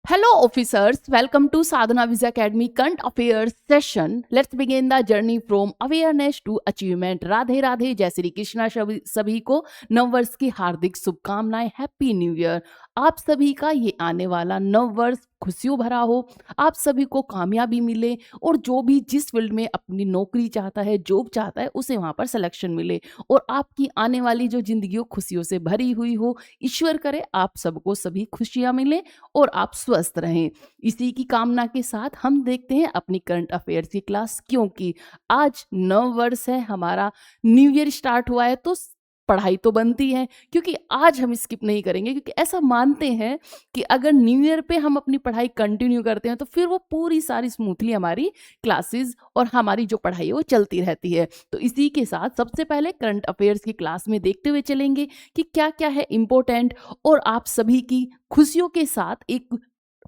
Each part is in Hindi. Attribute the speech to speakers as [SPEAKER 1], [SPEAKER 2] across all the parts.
[SPEAKER 1] Hello, officers. Welcome to Sadhana Visa Academy Current Affairs session. Let's begin the journey from awareness to achievement. Radhe Radhe, जय श्री कृष्णा। सभी को नववर्ष की हार्दिक शुभकामनाएं। Happy new year. आप सभी का ये आने वाला नववर्ष खुशियों भरा हो, आप सभी को कामयाबी मिले और जो भी जिस फील्ड में अपनी नौकरी चाहता है, जॉब चाहता है, उसे वहां पर सिलेक्शन मिले और आपकी आने वाली जो जिंदगी हो खुशियों से भरी हुई हो। ईश्वर करे आप सबको सभी खुशियां मिले और आप स्वस्थ रहें। इसी की कामना के साथ हम देखते हैं अपनी करंट अफेयर्स की क्लास, क्योंकि आज नव वर्ष है, हमारा न्यू ईयर स्टार्ट हुआ है, तो पढ़ाई तो बनती है, क्योंकि आज हम स्किप नहीं करेंगे, क्योंकि ऐसा मानते हैं कि अगर न्यू ईयर पे हम अपनी पढ़ाई कंटिन्यू करते हैं तो फिर वो पूरी सारी स्मूथली हमारी क्लासेस और हमारी जो पढ़ाई है वो चलती रहती है। तो इसी के साथ सबसे पहले करंट अफेयर्स की क्लास में देखते हुए चलेंगे कि क्या क्या है इम्पोर्टेंट, और आप सभी की खुशियों के साथ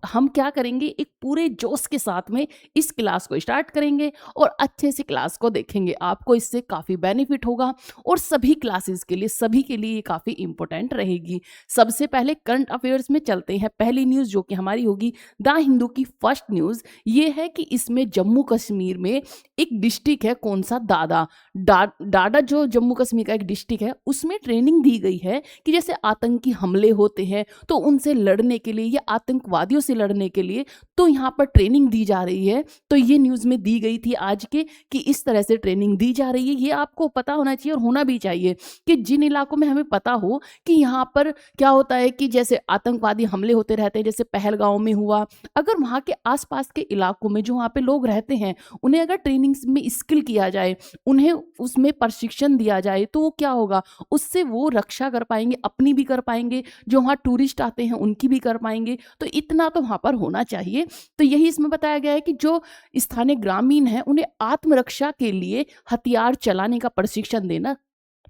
[SPEAKER 1] हम क्या करेंगे, एक पूरे जोश के साथ में इस क्लास को स्टार्ट करेंगे और अच्छे से क्लास को देखेंगे। आपको इससे काफ़ी बेनिफिट होगा और सभी क्लासेस के लिए, सभी के लिए ये काफ़ी इंपॉर्टेंट रहेगी। सबसे पहले करंट अफेयर्स में चलते हैं। पहली न्यूज़ जो कि हमारी होगी द हिंदू की फर्स्ट न्यूज़, ये है कि इसमें जम्मू कश्मीर में एक डिस्ट्रिक्ट है, कौन सा, डाडा जो जम्मू कश्मीर का एक डिस्ट्रिक्ट है, उसमें ट्रेनिंग दी गई है कि जैसे आतंकी हमले होते हैं तो उनसे लड़ने के लिए या आतंकवादियों से लड़ने के लिए तो यहाँ पर ट्रेनिंग दी जा रही है। तो ये न्यूज़ में दी गई थी आज के कि इस तरह से ट्रेनिंग दी जा रही है। ये आपको पता होना चाहिए और होना भी चाहिए कि जिन इलाकों में हमें पता हो कि यहाँ पर क्या होता है कि जैसे आतंकवादी हमले होते रहते हैं, जैसे पहलगांव में हुआ, अगर वहाँ के आसपास के इलाकों में जो वहाँ पे लोग रहते हैं उन्हें अगर ट्रेनिंग में स्किल किया जाए, उन्हें उसमें प्रशिक्षण दिया जाए, तो वो क्या होगा, उससे वो रक्षा कर पाएंगे, अपनी भी कर पाएंगे, जो वहाँ टूरिस्ट आते हैं उनकी भी कर पाएंगे। तो इतना तो वहाँ पर होना चाहिए। तो यही इसमें बताया गया है कि जो स्थानीय ग्रामीण हैं उन्हें आत्मरक्षा के लिए हथियार चलाने का प्रशिक्षण देना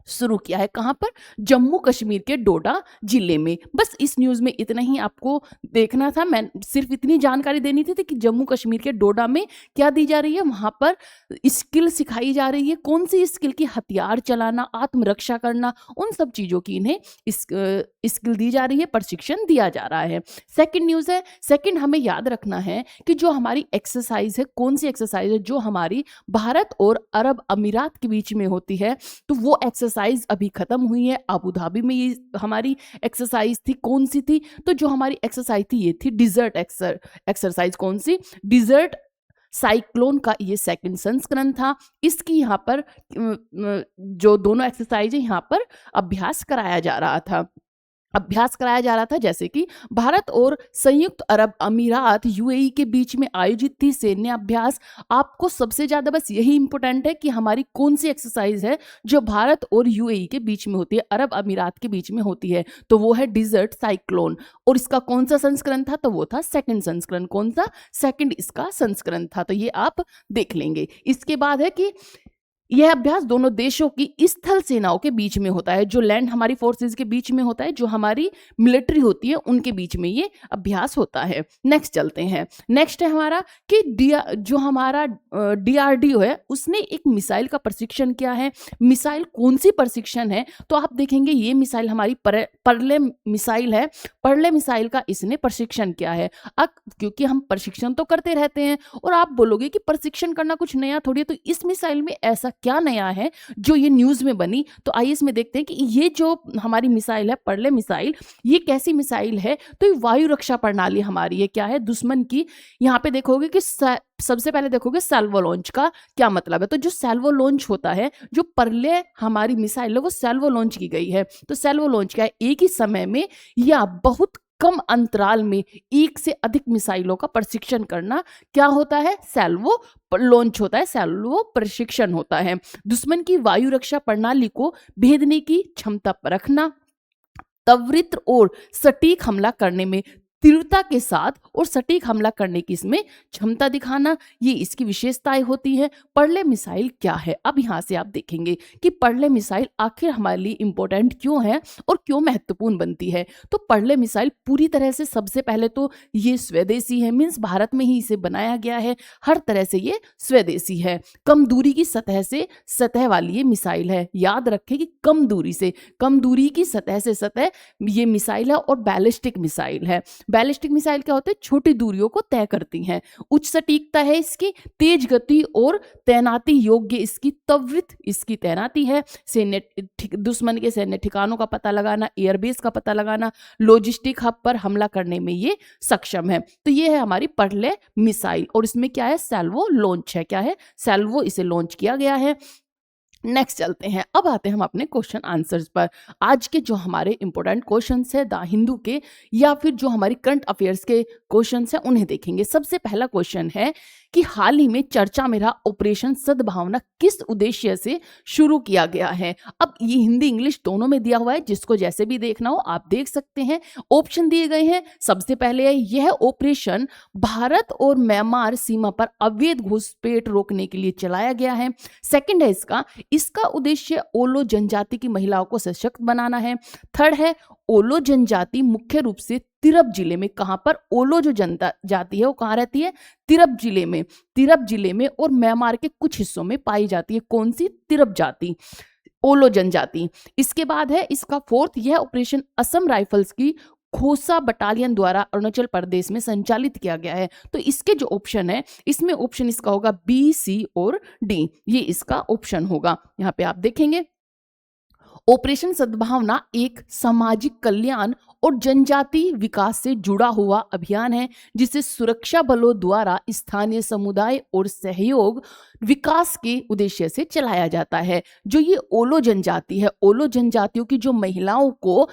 [SPEAKER 1] शुरू किया है। कहां पर? जम्मू कश्मीर के डोडा जिले में। बस इस न्यूज़ में इतना ही आपको देखना था, मैं सिर्फ इतनी जानकारी देनी थी कि जम्मू कश्मीर के डोडा में क्या दी जा रही है, वहां पर स्किल सिखाई जा रही है। कौन सी स्किल की? हथियार चलाना, आत्मरक्षा करना, उन सब चीज़ों की इन्हें स्किल दी जा रही है, प्रशिक्षण दिया जा रहा है। सेकेंड न्यूज़ है, सेकेंड हमें याद रखना है कि जो हमारी एक्सरसाइज है, कौन सी एक्सरसाइज है, जो हमारी भारत और अरब अमीरात के बीच में होती है, तो वो एक्सरसाइज अभी खत्म हुई है। अबू धाबी में ये हमारी एक्सरसाइज थी। कौन सी थी? तो जो हमारी एक्सरसाइज थी ये थी डिजर्ट एक्सरसाइज। कौन सी? डिजर्ट साइक्लोन का ये सेकंड संस्करण था। इसकी यहाँ पर जो दोनों एक्सरसाइज है यहाँ पर अभ्यास कराया जा रहा था, जैसे कि भारत और संयुक्त अरब अमीरात यूएई के बीच में आयोजित थी सैन्य अभ्यास। आपको सबसे ज्यादा बस यही इंपॉर्टेंट है कि हमारी कौन सी एक्सरसाइज है जो भारत और यूएई के बीच में होती है, अरब अमीरात के बीच में होती है, तो वो है डिजर्ट साइक्लोन। और इसका कौन सा संस्करण था? तो वो था सेकंड संस्करण। कौन सा? सेकंड इसका संस्करण था। तो ये आप देख लेंगे। इसके बाद है कि यह अभ्यास दोनों देशों की स्थल सेनाओं के बीच में होता है, जो लैंड हमारी फोर्सेस के बीच में होता है, जो हमारी मिलिट्री होती है उनके बीच में ये अभ्यास होता है। नेक्स्ट चलते हैं। नेक्स्ट है हमारा कि जो हमारा डीआरडीओ है उसने एक मिसाइल का प्रशिक्षण किया है। मिसाइल कौन सी प्रशिक्षण है? तो आप देखेंगे ये मिसाइल हमारी परले मिसाइल है। परले मिसाइल का इसने प्रशिक्षण किया है। अब क्योंकि हम प्रशिक्षण तो करते रहते हैं और आप बोलोगे कि प्रशिक्षण करना कुछ नया थोड़ी है, तो इस मिसाइल में ऐसा क्या नया है जो ये न्यूज़ में बनी? तो आइए इसमें देखते हैं कि ये जो हमारी मिसाइल है, परले मिसाइल, ये कैसी मिसाइल है? तो ये वायु रक्षा प्रणाली हमारी है। क्या है? दुश्मन की। यहाँ पे देखोगे कि सबसे पहले देखोगे सैल्वो लॉन्च का क्या मतलब है। तो जो सैल्वो लॉन्च होता है, जो परले हमारी मिसाइल है वो सैल्वो लॉन्च की गई है। तो सैल्वो लॉन्च क्या है? एक ही समय में या बहुत कम अंतराल में एक से अधिक मिसाइलों का प्रशिक्षण करना क्या होता है? सैल्वो लॉन्च होता है, सैल्वो प्रशिक्षण होता है। दुश्मन की वायु रक्षा प्रणाली को भेदने की क्षमता रखना, त्वरित और सटीक हमला करने में तीव्रता के साथ और सटीक हमला करने की इसमें क्षमता दिखाना, ये इसकी विशेषताएं होती है। परले मिसाइल क्या है? अब यहाँ से आप देखेंगे कि परले मिसाइल आखिर हमारे लिए इंपॉर्टेंट क्यों है और क्यों महत्वपूर्ण बनती है। तो परले मिसाइल पूरी तरह से, सबसे पहले तो ये स्वदेशी है, मीन्स भारत में ही इसे बनाया गया है, हर तरह से ये स्वदेशी है। कम दूरी की सतह से सतह वाली ये मिसाइल है। याद रखें कि कम दूरी की सतह से सतह ये मिसाइल है और बैलिस्टिक मिसाइल है। बैलिस्टिक मिसाइल क्या होते हैं, छोटी दूरियों को तय करती हैं। उच्च सटीकता है इसकी, तेज गति और तैनाती योग्य इसकी त्वरित इसकी तैनाती है, दुश्मन के सैन्य ठिकानों का पता लगाना, एयरबेस का पता लगाना, लॉजिस्टिक हब पर हमला करने में ये सक्षम है। तो ये है हमारी पर्ले मिसाइल और इसमें क्या है, सैल्वो लॉन्च है। क्या है, सैल्वो इसे लॉन्च किया गया है। नेक्स्ट चलते हैं, अब आते हैं हम अपने क्वेश्चन आंसर्स पर। आज के जो हमारे इंपॉर्टेंट क्वेश्चंस है द हिंदू के या फिर जो हमारी करंट अफेयर्स के क्वेश्चंस हैं उन्हें देखेंगे। सबसे पहला क्वेश्चन है कि हाल ही में चर्चा में रहा ऑपरेशन सद्भावना किस उद्देश्य से शुरू किया गया है। अब ये हिंदी इंग्लिश दोनों में दिया हुआ है, जिसको जैसे भी देखना हो आप देख सकते हैं। ऑप्शन दिए गए हैं। सबसे पहले है यह ऑपरेशन भारत और म्यांमार सीमा पर अवैध घुसपैठ रोकने के लिए चलाया गया है। सेकंड है इसका उद्देश्य ओलो जनजाति की महिलाओं को सशक्त बनाना है। थर्ड है ओलो जनजाति मुख्य रूप से तिरप जिले में, कहां पर ओलो जो जनता जाति है वो कहां रहती है, तिरप जिले में और म्यांमार के कुछ हिस्सों में पाई जाती है। कौन सी, तिरप जाति, ओलो जनजाति। इसके बाद है इसका फोर्थ, यह ऑपरेशन असम राइफल्स की खोसा बटालियन द्वारा अरुणाचल प्रदेश में संचालित किया गया है। तो इसके जो ऑप्शन है इसमें ऑप्शन इसका होगा बी, सी और डी, ये इसका ऑप्शन होगा। यहां पे आप देखेंगे ऑपरेशन सद्भावना एक सामाजिक कल्याण और जनजाति विकास से जुड़ा हुआ अभियान है जिसे सुरक्षा बलों द्वारा स्थानीय समुदाय और सहयोग विकास के उद्देश्य से चलाया जाता है। जो ये ओलो जनजाति है, ओलो जनजातियों की जो महिलाओं को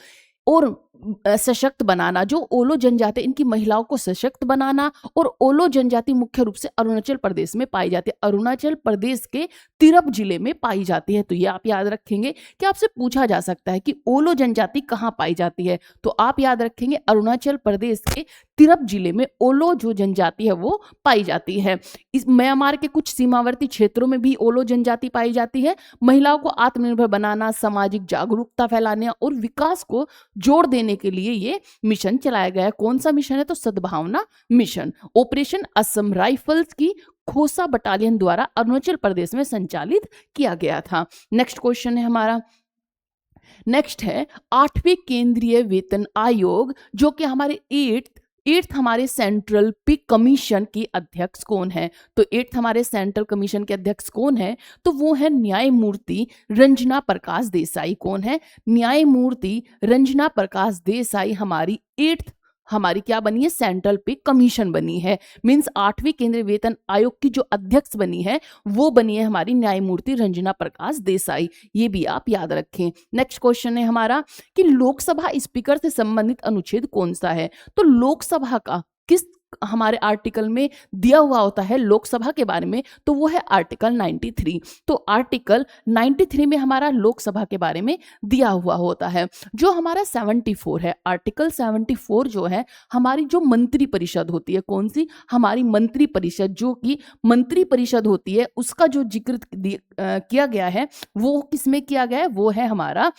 [SPEAKER 1] और सशक्त बनाना, जो ओलो जनजाति इनकी महिलाओं को सशक्त बनाना, और ओलो जनजाति मुख्य रूप से अरुणाचल प्रदेश में पाई जाती है, अरुणाचल प्रदेश के तिरप जिले में पाई जाती है। तो ये आप याद रखेंगे कि आपसे पूछा जा सकता है कि ओलो जनजाति कहाँ पाई जाती है, तो आप याद रखेंगे अरुणाचल प्रदेश के तिरप जिले में ओलो जो जनजाति है वो पाई जाती है। इस म्यांमार के कुछ सीमावर्ती क्षेत्रों में भी ओलो जनजाति पाई जाती है। महिलाओं को आत्मनिर्भर बनाना, सामाजिक जागरूकता फैलाने और विकास को जोड़ देने के लिए ये मिशन चलाया गया है। कौन सा मिशन है, तो सद्भावना मिशन। ऑपरेशन असम राइफल्स की खोसा बटालियन द्वारा अरुणाचल प्रदेश में संचालित किया गया था। नेक्स्ट क्वेश्चन है हमारा, नेक्स्ट है 8वें केंद्रीय वेतन आयोग, जो कि हमारे एट्थ हमारे सेंट्रल पे कमीशन के अध्यक्ष कौन है। तो एट्थ हमारे सेंट्रल कमीशन के अध्यक्ष कौन है, तो वो है न्यायमूर्ति रंजना प्रकाश देसाई। कौन है, न्यायमूर्ति रंजना प्रकाश देसाई हमारी एट्थ हमारी क्या बनी है, सेंट्रल पे कमीशन बनी है। मींस 8वें केंद्रीय वेतन आयोग की जो अध्यक्ष बनी है वो बनी है हमारी न्यायमूर्ति रंजना प्रकाश देसाई, ये भी आप याद रखें। नेक्स्ट क्वेश्चन है हमारा कि लोकसभा स्पीकर से संबंधित अनुच्छेद कौन सा है। तो लोकसभा का किस हमारे आर्टिकल में दिया हुआ होता है लोकसभा के बारे में, तो वो है आर्टिकल 93। तो आर्टिकल 93 में हमारा लोकसभा के बारे में दिया हुआ होता है। जो हमारा 74 है, आर्टिकल 74 जो है हमारी जो मंत्री परिषद होती है, कौन सी, हमारी मंत्री परिषद, जो कि मंत्री परिषद होती है उसका जो जिक्र किया गया है वो किसमें किया गया है, वो है हमारा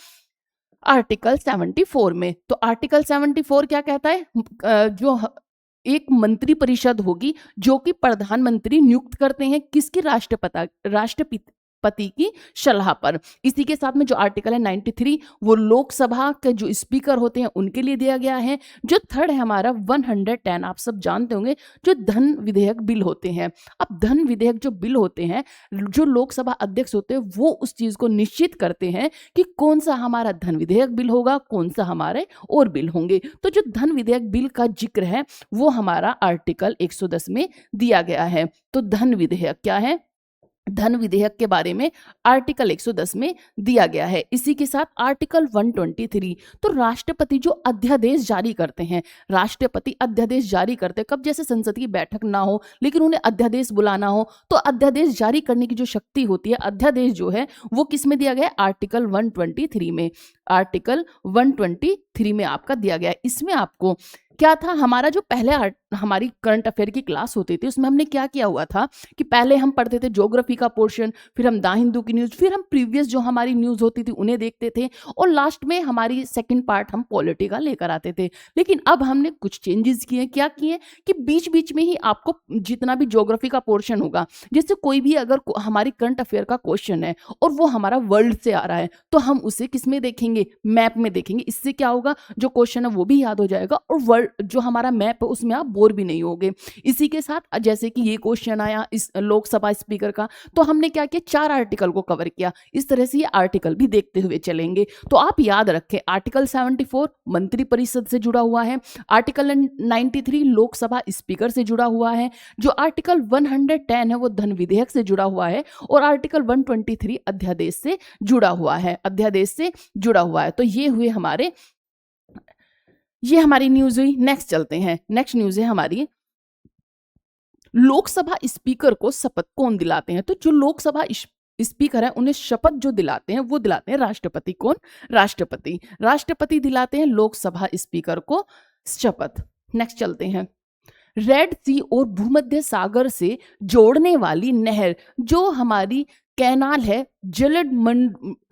[SPEAKER 1] आर्टिकल 74 में। तो आर्टिकल 74 क्या कहता है, जो एक मंत्री परिषद होगी जो कि प्रधानमंत्री नियुक्त करते हैं, किसकी, राष्ट्रपति की सलाह पर। इसी के साथ में जो आर्टिकल है 93 वो लोकसभा के जो स्पीकर होते हैं उनके लिए दिया गया है। जो थर्ड है हमारा 110, आप सब जानते होंगे, जो धन विधेयक बिल होते हैं। अब धन विधेयक जो बिल होते हैं, जो लोकसभा अध्यक्ष होते हैं वो उस चीज को निश्चित करते हैं कि कौन सा हमारा धन विधेयक बिल होगा, कौन सा हमारे और बिल होंगे। तो जो धन विधेयक बिल का जिक्र है वो हमारा आर्टिकल 110 में दिया गया है। तो धन विधेयक क्या है, धन विधेयक के बारे में आर्टिकल 110 में दिया गया है। इसी के साथ आर्टिकल 123, तो राष्ट्रपति जो अध्यादेश जारी करते हैं, राष्ट्रपति अध्यादेश जारी करते हैं कब, जैसे संसद की बैठक ना हो लेकिन उन्हें अध्यादेश बुलाना हो, तो अध्यादेश जारी करने की जो शक्ति होती है, अध्यादेश जो है वो किस में दिया गया है, आर्टिकल 123 में। आर्टिकल 123 में आपका दिया गया है। इसमें आपको क्या था, हमारा जो पहले हमारी करंट अफेयर की क्लास होती थी उसमें हमने क्या किया हुआ था कि पहले हम पढ़ते थे ज्योग्राफी का पोर्शन, फिर हम द हिंदू की न्यूज़, फिर हम प्रीवियस जो हमारी न्यूज़ होती थी उन्हें देखते थे और लास्ट में हमारी सेकंड पार्ट हम पॉलिटी का लेकर आते थे। लेकिन अब हमने कुछ चेंजेस किए, क्या किए कि बीच बीच में ही आपको जितना भी ज्योग्राफी का पोर्शन होगा, जैसे कोई भी अगर हमारी करंट अफेयर का क्वेश्चन है और वो हमारा वर्ल्ड से आ रहा है तो हम उसे किस में देखेंगे, मैप में देखेंगे। इससे क्या होगा, जो क्वेश्चन है वो भी याद हो जाएगा और वर्ल्ड जो हमारा मैप है उसमें आप बोर भी नहीं होगे। इसी के साथ जैसे कि ये क्वेश्चन आया इस लोकसभा स्पीकर का, तो हमने क्या किया, 4 आर्टिकल को कवर किया। इस तरह से ये आर्टिकल भी देखते हुए चलेंगे। तो आप याद रखें, आर्टिकल 74 मंत्री परिषद से जुड़ा हुआ है, आर्टिकल 93 लोकसभा स्पीकर से जुड़ा हुआ है, जो आर्टिकल 110 है वो धन विधेयक से जुड़ा हुआ है और आर्टिकल 123 अध्यादेश से जुड़ा हुआ है, अध्यादेश से जुड़ा हुआ है। तो ये हुए हमारे, ये हमारी न्यूज हुई। नेक्स्ट चलते हैं, नेक्स्ट न्यूज है हमारी, लोकसभा स्पीकर को शपथ कौन दिलाते हैं। तो जो लोकसभा स्पीकर है उन्हें शपथ जो दिलाते हैं वो दिलाते हैं राष्ट्रपति। कौन, राष्ट्रपति। राष्ट्रपति दिलाते हैं लोकसभा स्पीकर को शपथ। नेक्स्ट चलते हैं, रेड सी और भूमध्य सागर से जोड़ने वाली नहर जो हमारी कैनाल है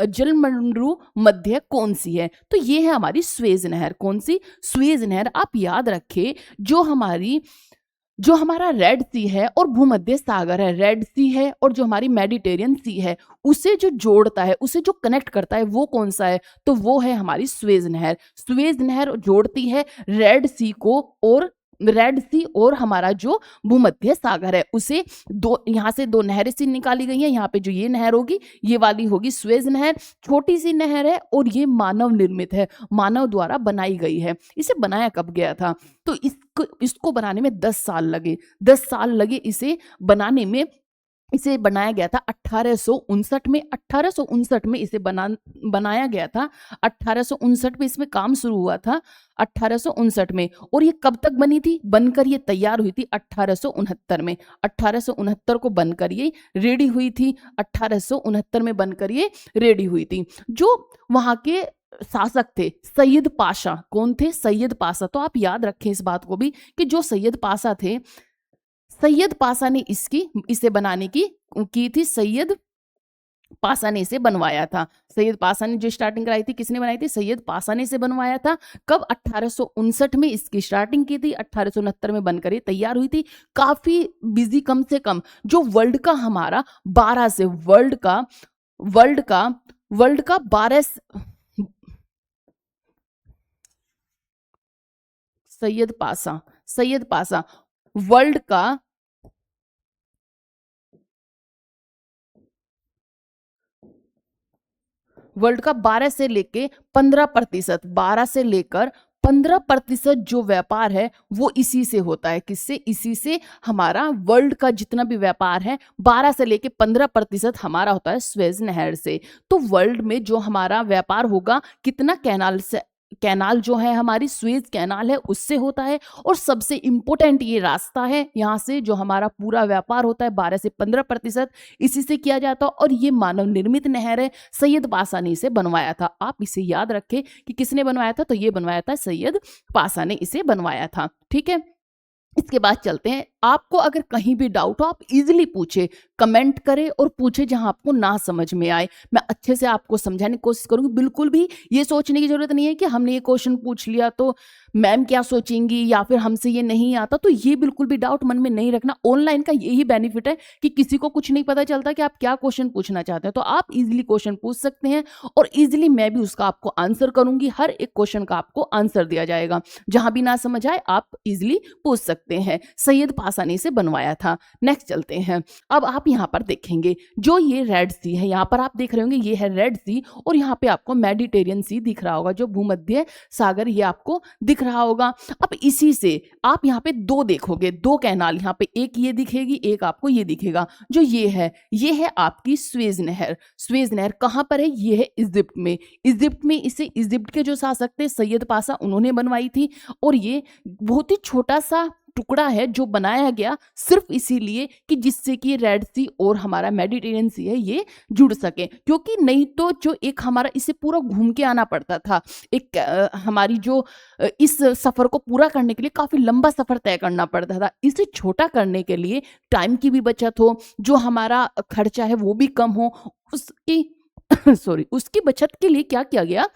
[SPEAKER 1] जलमंडरू मध्य कौन सी है। तो ये है हमारी स्वेज नहर। कौन सी, स्वेज नहर। आप याद रखें, जो हमारा रेड सी है और भूमध्य सागर है, रेड सी है और जो हमारी मेडिटेरियन सी है, उसे जो जोड़ता है, उसे जो कनेक्ट करता है वो कौन सा है, तो वो है हमारी स्वेज नहर। स्वेज नहर जोड़ती है रेड सी को और रेड सी और हमारा जो भूमध्य सागर है उसे दो, यहाँ से 2 नहरें सी निकाली गई हैं। यहाँ पे जो ये नहर होगी ये वाली होगी स्वेज नहर। छोटी सी नहर है और ये मानव निर्मित है, मानव द्वारा बनाई गई है। इसे बनाया कब गया था, तो इसको बनाने में 10 साल लगे। 10 साल लगे इसे बनाने में। इसे बनाया गया था 1859 में। 1859 में इसे बनाया गया था। 1859 में इसमें काम शुरू हुआ था, 1859 में। और ये कब तक बनी थी, बनकर ये तैयार हुई थी 1869 में। 1869 को बनकर ये रेडी हुई थी, 1869 में बनकर ये रेडी हुई थी। जो वहां के शासक थे सैयद पाशा, कौन थे, सैयद पाशा। तो आप याद रखें इस बात को भी कि जो सैयद पाशा थे, सैयद पाशा ने इसे बनाने की थी। सैयद पाशा ने इसे बनवाया था। सैयद पाशा ने जो स्टार्टिंग कराई थी, किसने बनाई थी, सैयद पाशा ने इसे बनवाया था। कब, 1859 में इसकी स्टार्टिंग की थी, 1869 में बनकर ये तैयार हुई थी। काफी बिजी, कम से कम जो वर्ल्ड का हमारा 12 से वर्ल्ड का 12 सैयद पाशा वर्ल्ड का 12 से लेके 15%, 12 से लेकर 15% जो व्यापार है वो इसी से होता है। किससे, इसी से। हमारा वर्ल्ड का जितना भी व्यापार है 12 से लेके 15% हमारा होता है स्वेज नहर से। तो वर्ल्ड में जो हमारा व्यापार होगा कितना, कैनाल से, कैनाल जो है हमारी स्वेज कैनाल है उससे होता है। और सबसे इंपॉर्टेंट ये रास्ता है, यहाँ से जो हमारा पूरा व्यापार होता है 12 से 15% इसी से किया जाता है। और ये मानव निर्मित नहर है, सैयद पाशा ने इसे बनवाया था। आप इसे याद रखें कि किसने बनवाया था, तो ये बनवाया था सैयद पाशा ने इसे बनवाया था। ठीक है, इसके बाद चलते हैं। आपको अगर कहीं भी डाउट हो आप इजीली पूछे, कमेंट करें और पूछे जहां आपको ना समझ में आए। मैं अच्छे से आपको समझाने की कोशिश करूंगी। बिल्कुल भी ये सोचने की जरूरत नहीं है कि हमने ये क्वेश्चन पूछ लिया तो मैम क्या सोचेंगी या फिर हमसे ये नहीं आता, तो ये बिल्कुल भी डाउट मन में नहीं रखना। ऑनलाइन का यही बेनिफिट है कि किसी को कुछ नहीं पता चलता कि आप क्या क्वेश्चन पूछना चाहते हैं, तो आप इजीली क्वेश्चन पूछ सकते हैं और इजीली मैं भी उसका आपको आंसर करूंगी। हर एक क्वेश्चन का आपको आंसर दिया जाएगा। जहां भी ना समझ आए आप इजीली पूछ सकते हैं। सैयद पाशा ने इसे बनवाया था। नेक्स्ट चलते हैं। अब आप यहाँ पर देखेंगे जो ये रेड सी है, यहाँ पर आप देख रहे होंगे ये है रेड सी और यहाँ पे आपको मेडिटेरियन सी दिख रहा होगा, जो भूमध्य सागर ये आपको दिख रहा होगा। अब इसी से आप यहाँ पे 2 देखोगे, 2 कैनाल, यहाँ पे एक ये दिखेगी, एक आपको ये दिखेगा। जो ये है आपकी स्वेज नहर। स्वेज नहर कहाँ पर है, ये है इजिप्ट में। इजिप्ट में इसे इजिप्ट के जो शासक थे सैयद पाशा उन्होंने बनवाई थी। और ये बहुत ही छोटा सा टुकड़ा है जो बनाया गया सिर्फ इसीलिए कि जिससे कि रेड सी और हमारा मेडिटेरियन सी है ये जुड़ सके, क्योंकि नहीं तो जो एक हमारा इसे पूरा घूम के आना पड़ता था। एक हमारी जो इस सफर को पूरा करने के लिए काफी लंबा सफर तय करना पड़ता था। इसे छोटा करने के लिए टाइम की भी बचत हो, जो हमारा खर्चा है वो भी कम हो, उसकी सॉरी उसकी बचत के लिए क्या किया गया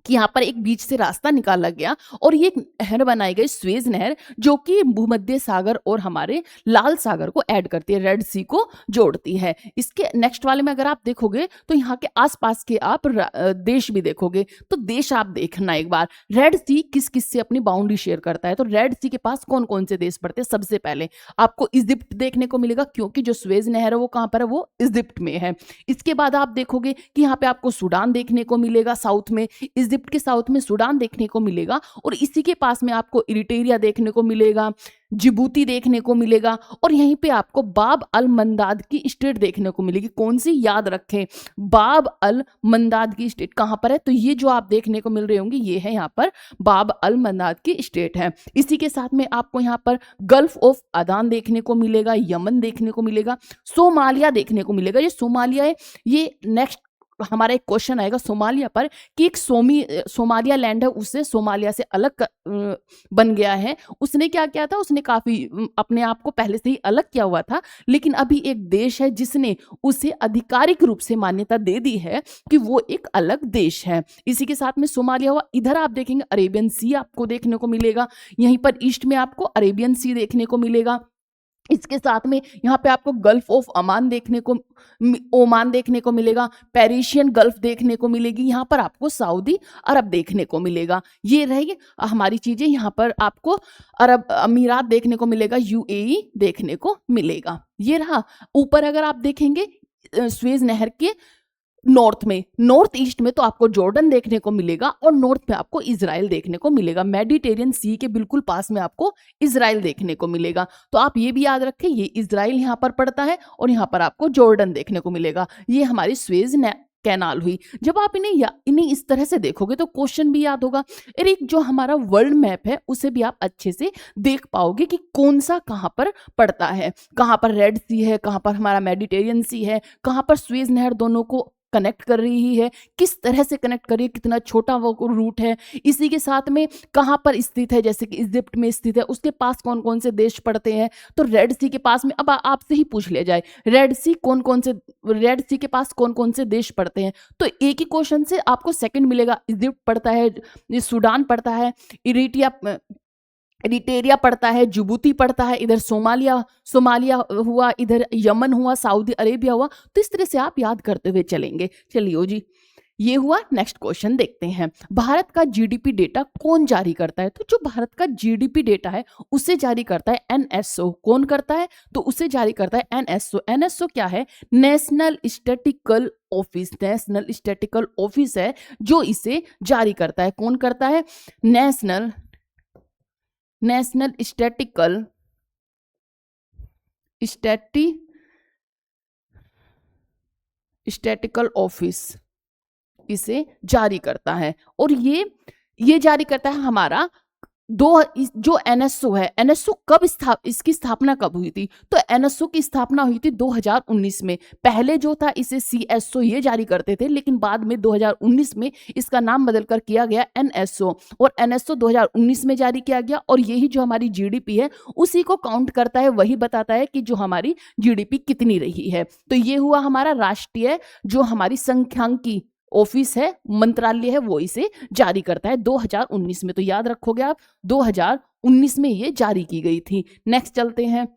[SPEAKER 1] कि यहाँ पर एक बीच से रास्ता निकाला गया और ये एक नहर बनाई गई, स्वेज नहर, जो कि भूमध्य सागर और हमारे लाल सागर को ऐड करती है, रेड सी को जोड़ती है। इसके नेक्स्ट वाले में अगर आप देखोगे तो यहाँ के आसपास के आप देश भी देखोगे, तो देश आप देखना एक बार, रेड सी किस किस से अपनी बाउंड्री शेयर करता है। तो रेड सी के पास कौन कौन से देश पड़ते हैं? सबसे पहले आपको इजिप्ट देखने को मिलेगा, क्योंकि जो स्वेज नहर है वो कहाँ पर है? वो इजिप्ट में है। इसके बाद आप देखोगे कि यहाँ पे आपको सूडान देखने को मिलेगा साउथ में, इजिप्ट के साउथ में सूडान देखने को मिलेगा, और इसी के पास में आपको इरिट्रिया देखने को मिलेगा, जिबूती देखने को मिलेगा, और यहीं पे आपको बाब अल मंदाद की स्टेट देखने को मिलेगी। कौन सी? याद रखें, बाब अल मंदाद की स्टेट कहां पर है? तो ये जो आप देखने को मिल रहे होंगे ये है यहाँ पर बाब अल मंदाद की स्टेट है। इसी के साथ में आपको यहाँ पर गल्फ ऑफ अदान देखने को मिलेगा, यमन देखने को मिलेगा, सोमालिया देखने को मिलेगा। ये सोमालिया है, ये नेक्स्ट हमारा एक क्वेश्चन आएगा सोमालिया पर कि एक सोमालिया लैंड है, उससे सोमालिया से अलग बन गया है। उसने क्या किया था? उसने काफी अपने आप को पहले से ही अलग किया हुआ था, लेकिन अभी एक देश है जिसने उसे आधिकारिक रूप से मान्यता दे दी है कि वो एक अलग देश है। इसी के साथ में सोमालिया हुआ। इधर आप देखेंगे अरेबियन सी आपको देखने को मिलेगा, यहीं पर ईस्ट में आपको अरेबियन सी देखने को मिलेगा। इसके साथ में यहाँ पे आपको गल्फ ऑफ ओमान देखने को मिलेगा, पेरिशियन गल्फ देखने को मिलेगी, यहाँ पर आपको सऊदी अरब देखने को मिलेगा। ये रहेगी हमारी चीजें। यहाँ पर आपको अरब अमीरात देखने को मिलेगा, यूएई देखने को मिलेगा। ये रहा। ऊपर अगर आप देखेंगे स्वेज नहर के नॉर्थ ईस्ट में तो आपको जॉर्डन देखने को मिलेगा, और नॉर्थ में आपको इजराइल देखने को मिलेगा। मेडिटेरियन सी के बिल्कुल पास में आपको इजराइल देखने को मिलेगा। तो आप ये भी याद रखें, ये इजराइल यहाँ पर पड़ता है और यहाँ पर आपको जॉर्डन देखने को मिलेगा। ये हमारी स्वेज कैनाल हुई। जब आप इन्हें इस तरह से देखोगे तो क्वेश्चन भी याद होगा, और एक जो हमारा वर्ल्ड मैप है उसे भी आप अच्छे से देख पाओगे कि कौन सा कहाँ पर पड़ता है, कहाँ पर रेड सी है, कहाँ पर हमारा मेडिटेरियन सी है, कहाँ पर स्वेज नहर दोनों को कनेक्ट कर रही है, किस तरह से कनेक्ट कर रही है, कितना छोटा वो रूट है। इसी के साथ में कहाँ पर स्थित है, जैसे कि इजिप्ट में स्थित है, उसके पास कौन कौन से देश पड़ते हैं। तो रेड सी के पास में, अब आपसे ही पूछ लिया जाए रेड सी के पास कौन कौन से देश पड़ते हैं, तो एक ही क्वेश्चन से आपको सेकंड मिलेगा। इजिप्ट पड़ता है, सूडान पड़ता है, इरिट्रिया पड़ता है, जिबूती पड़ता है, इधर सोमालिया हुआ, इधर यमन हुआ, सऊदी अरेबिया हुआ। तो इस तरह से आप याद करते हुए चलेंगे। चलिए जी, ये हुआ। नेक्स्ट क्वेश्चन देखते हैं, भारत का जीडीपी डेटा कौन जारी करता है? तो जो भारत का जीडीपी डेटा है उसे जारी करता है एनएसओ। कौन करता है? तो उसे जारी करता है एनएसओ। एनएसओ क्या है? National statistical office. National statistical office है जो इसे जारी करता है। कौन करता है? नेशनल स्टैटिस्टिकल ऑफिस इसे जारी करता है, और ये जारी करता है हमारा जो एनएसओ है। एनएसओ कब इसकी स्थापना कब हुई थी? तो एनएसओ की स्थापना हुई थी 2019 में। पहले जो था इसे सीएसओ ये जारी करते थे, लेकिन बाद में 2019 में इसका नाम बदलकर किया गया एनएसओ, और एनएसओ 2019 में जारी किया गया। और यही जो हमारी जीडीपी है उसी को काउंट करता है, वही बताता है कि जो हमारी जीडीपी कितनी रही है। तो ये हुआ हमारा राष्ट्रीय जो हमारी संख्यांकी ऑफिस है, मंत्रालय है, वो इसे जारी करता है 2019 में। तो याद रखोगे आप, 2019 में ये जारी की गई थी। नेक्स्ट चलते हैं।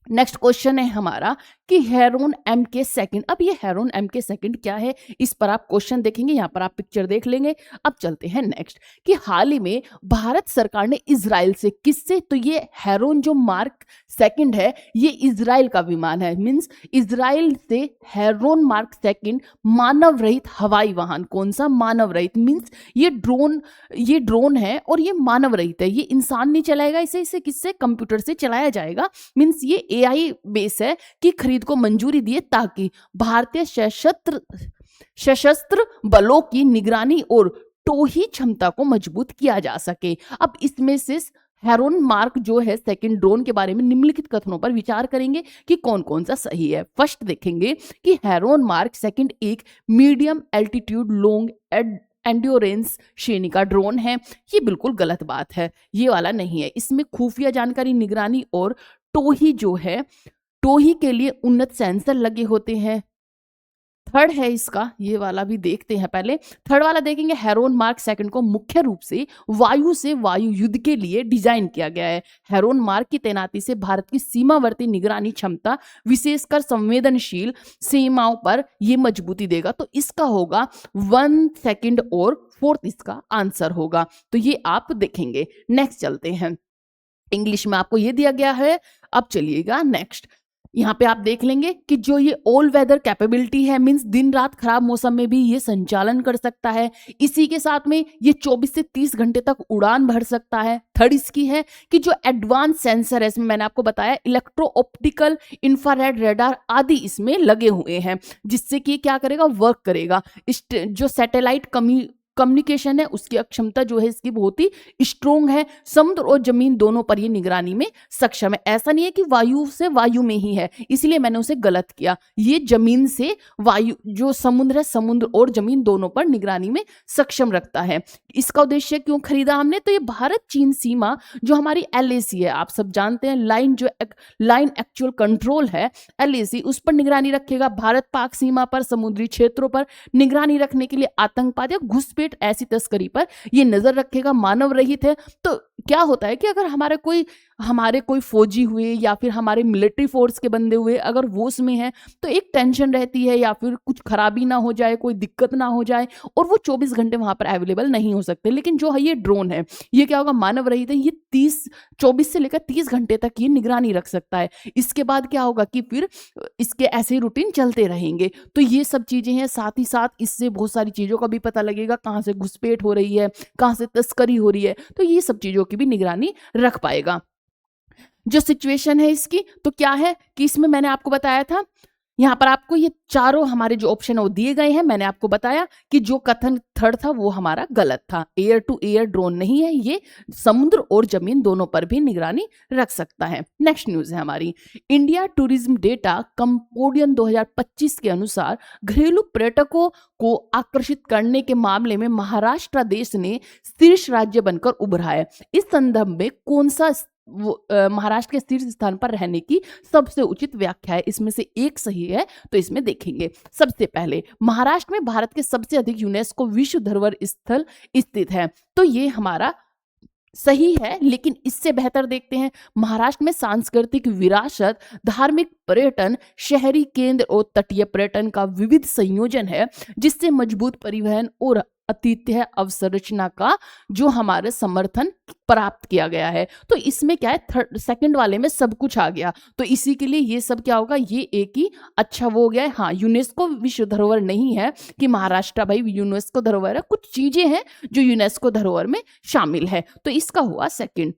[SPEAKER 1] नेक्स्ट क्वेश्चन है हमारा कि हेरोन एम के सेकंड। अब ये हेरोन एम के सेकंड क्या है, इस पर आप क्वेश्चन देखेंगे, यहाँ पर आप पिक्चर देख लेंगे। अब चलते हैं नेक्स्ट कि हाल ही में भारत सरकार ने इजराइल से, किससे? तो ये हेरोन जो मार्क सेकंड है ये इजराइल का विमान है। मींस इजराइल से हेरोन मार्क सेकंड मानव रहित हवाई वाहन। कौन सा? मानव रहित। मींस ये ड्रोन है और ये मानव रहित है, ये इंसान नहीं चलाएगा इसे किससे? कंप्यूटर से चलाया जाएगा। मींस ये एआई बेस है कि खरीद को मंजूरी दिए ताकि भारतीय सशस्त्र बलों की निगरानी और टोही क्षमता को मजबूत किया जा सके। अब इसमें से हेरोन मार्क जो है सेकंड ड्रोन के बारे में निम्नलिखित कथनों पर विचार करेंगे कि कौन कौन सा सही है। फर्स्ट देखेंगे कि हेरोन मार्क सेकंड एक मीडियम एल्टीट्यूड लॉन्ग एंड्योरेंस श्रेणी का ड्रोन है। ये बिल्कुल गलत बात है, ये वाला नहीं है। इसमें खुफिया जानकारी, निगरानी और टोही जो है, टोही के लिए उन्नत सेंसर लगे होते हैं। थर्ड है इसका, ये वाला भी देखते हैं पहले। थर्ड वाला देखेंगे, हेरोन मार्क सेकंड को मुख्य रूप से वायु युद्ध के लिए डिजाइन किया गया है। हेरोन मार्क की तैनाती से भारत की सीमावर्ती निगरानी क्षमता, विशेषकर संवेदनशील सीमाओं पर ये मजबूती देगा। तो इसका होगा 1 सेकंड और फोर्थ इसका आंसर होगा। तो ये आप देखेंगे। नेक्स्ट चलते हैं, इंग्लिश में आपको ये दिया गया है। अब चलिएगा नेक्स्ट, यहाँ पे आप देख लेंगे कि जो ये ऑल वेदर कैपेबिलिटी है, मींस दिन रात खराब मौसम में भी ये संचालन कर सकता है। इसी के साथ में ये 24 से 30 घंटे तक उड़ान भर सकता है। थर्ड इसकी है कि जो एडवांस सेंसर है, इसमें मैंने आपको बताया इलेक्ट्रो ऑप्टिकल, इंफ्रारेड रेडार आदि इसमें लगे हुए हैं, जिससे कि क्या करेगा, वर्क करेगा। जो सैटेलाइट कम्युनिकेशन है उसकी अक्षमता जो है इसकी बहुत ही स्ट्रोंग है। समुद्र और जमीन दोनों पर ये निगरानी में सक्षम है। ऐसा नहीं है कि वायु से वायु में ही है, इसलिए मैंने उसे गलत किया। ये जमीन से वायु, जो समुद्र है, समुद्र और जमीन दोनों पर निगरानी में सक्षम रखता है। इसका उद्देश्य क्यों खरीदा हमने, तो ये भारत चीन सीमा जो हमारी LAC है, आप सब जानते हैं, लाइन एक्चुअल कंट्रोल है LAC, उस पर निगरानी रखेगा। भारत पाक सीमा पर, समुद्री क्षेत्रों पर निगरानी रखने के लिए आतंकवाद या घुसपैठ ऐसी तस्करी पर ये नजर रखेगा। मानव रहित है। तो क्या होता है कि अगर हमारे कोई फौजी हुए या फिर हमारे मिलिट्री फोर्स के बंदे हुए, अगर वो उसमें है तो एक टेंशन रहती है, या फिर कुछ खराबी ना हो जाए, कोई दिक्कत ना हो जाए, और वो 24 घंटे वहां पर अवेलेबल नहीं हो सकते। लेकिन जो है ये ड्रोन है, ये क्या होगा, मानव रहित है। ये 24 से लेकर 30 घंटे तक ये निगरानी रख सकता है। इसके बाद क्या होगा कि फिर इसके ऐसे रूटीन चलते रहेंगे। तो ये सब चीजें हैं। साथ ही साथ इससे बहुत सारी चीजों का भी पता लगेगा, कहाँ से घुसपैठ हो रही है, कहाँ से तस्करी हो रही है, तो ये सब चीजों की भी निगरानी रख पाएगा। जो सिचुएशन है इसकी, तो क्या है कि इसमें मैंने आपको बताया था, यहाँ पर आपको ये चारों हमारे जो ऑप्शन है वो दिए गए हैं। मैंने आपको बताया कि जो कथन थर्ड था वो हमारा गलत था। एयर टू एयर ड्रोन नहीं है, ये समुद्र और जमीन दोनों पर भी निगरानी रख सकता है। नेक्स्ट न्यूज है हमारी, इंडिया टूरिज्म डेटा कंपोडियन 2025 के अनुसार घरेलू पर्यटकों को आकर्षित करने के मामले में महाराष्ट्र देश ने शीर्ष राज्य बनकर उभरा है। इस संदर्भ में कौन सा महाराष्ट्र के शीर्ष स्थान पर रहने की सबसे उचित व्याख्या है? इसमें से एक सही है, तो इसमें देखेंगे। सबसे पहले, महाराष्ट्र में भारत के सबसे अधिक यूनेस्को विश्व धरोहर स्थल स्थित है, तो ये हमारा सही है। लेकिन इससे बेहतर देखते हैं, महाराष्ट्र में सांस्कृतिक विरासत, धार्मिक पर्यटन, शहरी केंद्र और तटीय पर्यटन का विविध संयोजन है, जिससे मजबूत परिवहन और आतिथ्य अवसंरचना का जो हमारे समर्थन प्राप्त किया गया है। तो इसमें क्या है, सेकंड वाले में सब कुछ आ गया। तो इसी के लिए ये सब क्या होगा, ये एक ही अच्छा वो हो गया है। हाँ, यूनेस्को विश्व धरोहर नहीं है कि महाराष्ट्र भाई यूनेस्को धरोहर है, कुछ चीजें हैं जो यूनेस्को धरोहर में शामिल है, तो इसका हुआ सेकंड।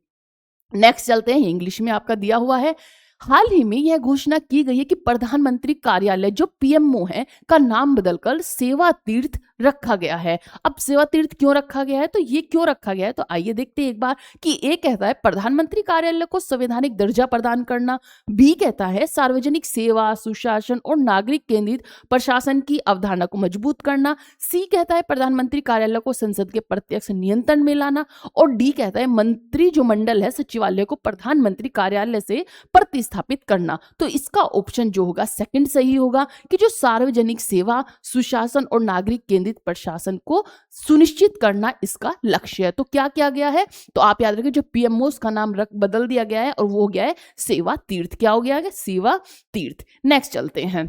[SPEAKER 1] नेक्स्ट चलते हैं, इंग्लिश में आपका दिया हुआ है, हाल ही में यह घोषणा की गई है कि प्रधानमंत्री कार्यालय जो PMO है का नाम बदलकर सेवा तीर्थ रखा गया है। अब सेवा तीर्थ क्यों रखा गया है, तो ये क्यों रखा गया है, तो आइए देखते हैं एक बार कि ए कहता है प्रधानमंत्री कार्यालय को संवैधानिक दर्जा प्रदान करना, बी कहता है सार्वजनिक सेवा, सुशासन और नागरिक केंद्रित प्रशासन की अवधारणा को मजबूत करना, सी कहता है प्रधानमंत्री कार्यालय को संसद के प्रत्यक्ष नियंत्रण में लाना, और डी कहता है मंत्री जो मंडल है सचिवालय को प्रधानमंत्री कार्यालय से प्रतिस्थापित करना। तो इसका ऑप्शन जो होगा सेकंड सही होगा कि जो सार्वजनिक सेवा, सुशासन और नागरिक केंद्रित प्रशासन को सुनिश्चित करना इसका लक्ष्य है। तो क्या किया गया है, तो आप याद रखिए जो PMOs का नाम बदल दिया गया है और वो हो गया है सेवा तीर्थ। क्या हो गया है, सेवा तीर्थ। नेक्स्ट चलते हैं,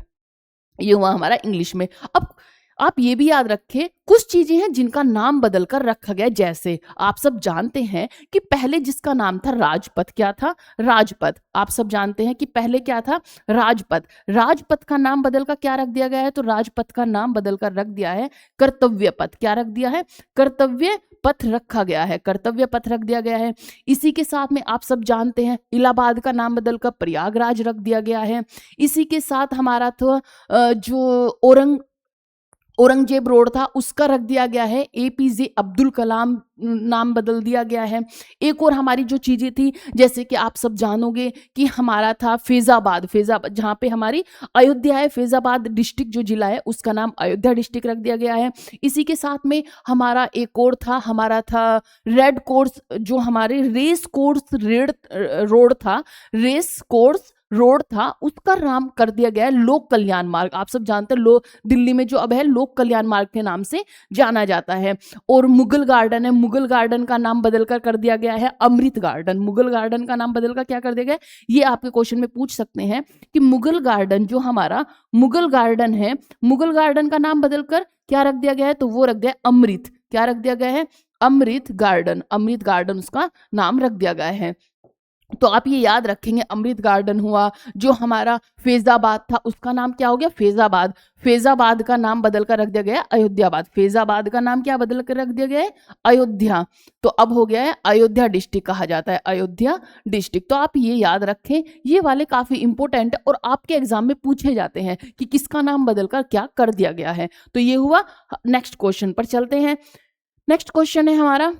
[SPEAKER 1] ये हुआ हमारा इंग्लिश में। अब आप ये भी याद रखें, कुछ चीजें हैं जिनका नाम बदलकर रखा गया, जैसे आप सब जानते हैं कि पहले जिसका नाम था राजपथ, क्या था, राजपथ। आप सब जानते हैं कि पहले क्या था, राजपथ। राजपथ का नाम बदलकर क्या रख दिया गया है, तो राजपथ का नाम बदलकर रख दिया है कर्तव्य पथ। क्या रख दिया है, कर्तव्य पथ रखा गया है, कर्तव्य पथ रख दिया गया है। इसी के साथ में आप सब जानते हैं इलाहाबाद का नाम बदलकर प्रयागराज रख दिया गया है। इसी के साथ हमारा तो जो औरंगजेब रोड था उसका रख दिया गया है एपीजे अब्दुल कलाम, नाम बदल दिया गया है। एक और हमारी जो चीजें थी, जैसे कि आप सब जानोगे कि हमारा था फैजाबाद, फैजाबाद जहाँ पे हमारी अयोध्या है, फैजाबाद डिस्ट्रिक्ट जो जिला है उसका नाम अयोध्या डिस्ट्रिक्ट रख दिया गया है। इसी के साथ में हमारा एक और था, हमारा था रेड कोर्स, जो हमारे रेस कोर्स रेड रोड था, रेस कोर्स रोड था, उसका नाम कर दिया गया है लोक कल्याण मार्ग। आप सब जानते हैं दिल्ली में जो अब है लोक कल्याण मार्ग के नाम से जाना जाता है। और मुगल गार्डन है, मुगल गार्डन का नाम बदलकर कर दिया गया है अमृत गार्डन। मुगल गार्डन का नाम बदलकर क्या कर दिया गया है, ये आपके क्वेश्चन में पूछ सकते हैं कि मुगल गार्डन, जो हमारा मुगल गार्डन है, मुगल गार्डन का नाम बदलकर क्या रख दिया गया है, तो वो रख दिया है अमृत। क्या रख दिया गया है, अमृत गार्डन, अमृत गार्डन उसका नाम रख दिया गया है। तो आप ये याद रखेंगे, अमृत गार्डन हुआ। जो हमारा फैजाबाद था उसका नाम क्या हो गया, फैजाबाद। फैजाबाद का नाम बदल कर रख दिया गया अयोध्याबाद। फैजाबाद का नाम क्या बदल कर रख दिया गया है, अयोध्या। तो अब हो गया है अयोध्या डिस्ट्रिक्ट कहा जाता है, अयोध्या डिस्ट्रिक्ट। तो आप ये याद रखें, ये वाले काफी इंपॉर्टेंट है और आपके एग्जाम में पूछे जाते हैं कि किसका नाम बदलकर क्या कर दिया गया है। तो ये हुआ। नेक्स्ट क्वेश्चन पर चलते हैं। नेक्स्ट क्वेश्चन है हमारा,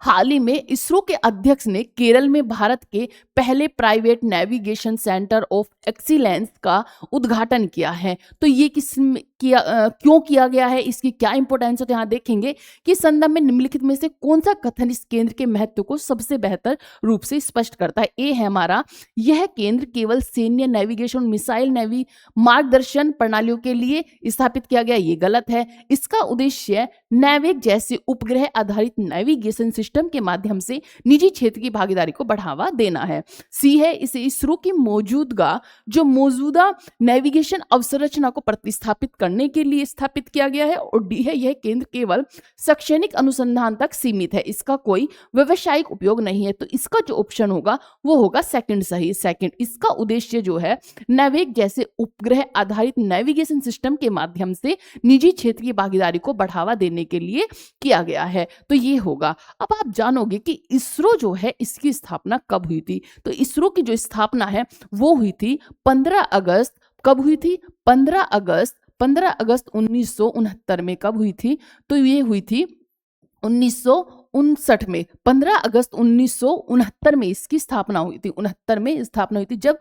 [SPEAKER 1] हाल ही में इसरो के अध्यक्ष ने केरल में भारत के पहले private navigation centre of excellence का उद्घाटन किया है। तो ये क्यों किया गया है, इसकी क्या इंपॉर्टेंस है, तो यहाँ देखेंगे कि संदर्भ में निम्नलिखित में से कौन सा कथन इस केंद्र के महत्व को सबसे बेहतर रूप से स्पष्ट करता है। ए है हमारा, यह केंद्र केवल सैन्य नेविगेशन मिसाइल नेवी मार्गदर्शन प्रणालियों के लिए स्थापित किया गया, ये गलत है। इसका उद्देश्य नेविक जैसे उपग्रह आधारित नेविगेशन सिस्टम के माध्यम से निजी क्षेत्र की भागीदारी को बढ़ावा देना है। सी है, इसे इसरो की मौजूदा नेविगेशन अवसंरचना को प्रतिस्थापित करने के लिए स्थापित किया गया है। और डी है, यह केंद्र केवल शैक्षणिक अनुसंधान तक सीमित है, इसका कोई व्यावसायिक उपयोग नहीं है। तो इसका जो ऑप्शन होगा वो होगा सेकंड सही। सेकंड, इसका उद्देश्य जो है नेविक जैसे उपग्रह आधारित नेविगेशन सिस्टम के माध्यम से निजी क्षेत्र की भागीदारी को बढ़ावा देने के लिए किया गया है। तो ये होगा। अब आप जानोगे कि इसरो जो है इसकी स्थापना कब हुई थी। तो इसरो की जो स्थापना है वो हुई थी 15 अगस्त। कब हुई थी, 15 अगस्त 1969 में। कब हुई थी, तो ये हुई थी 1959 में। 15 अगस्त 1969 में इसकी स्थापना हुई थी। 69 में स्थापना हुई थी। जब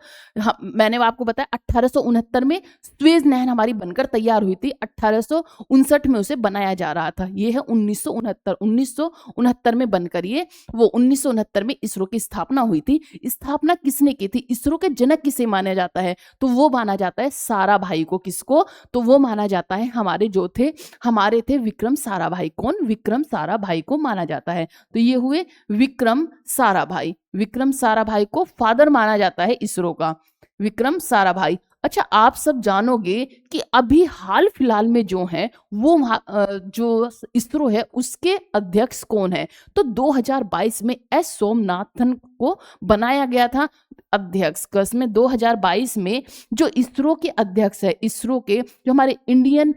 [SPEAKER 1] मैंने आपको बताया 1869 में सुएज नहर हमारी बनकर तैयार हुई थी, 1859 में उसे बनाया जा रहा था। ये है 1969 में बनकर ये वो 1969 में इसरो की स्थापना हुई थी। स्थापना किसने की थी, इसरो के जनक किसे माना जाता है, तो वो माना जाता है साराभाई को। किसको, तो वो माना जाता है हमारे थे विक्रम साराभाई। कौन, विक्रम साराभाई को माना जाता है। तो ये हुए विक्रम साराभाई। विक्रम साराभाई को फादर माना जाता है इसरो का, विक्रम साराभाई। अच्छा, आप सब जानोगे कि अभी हाल फिलहाल में जो है वो जो इसरो है उसके अध्यक्ष कौन है। तो 2022 में एस सोमनाथन को बनाया गया था अध्यक्ष। कसमें 2022 में जो इसरो के अध्यक्ष है, इसरो के जो हमारे इंडियन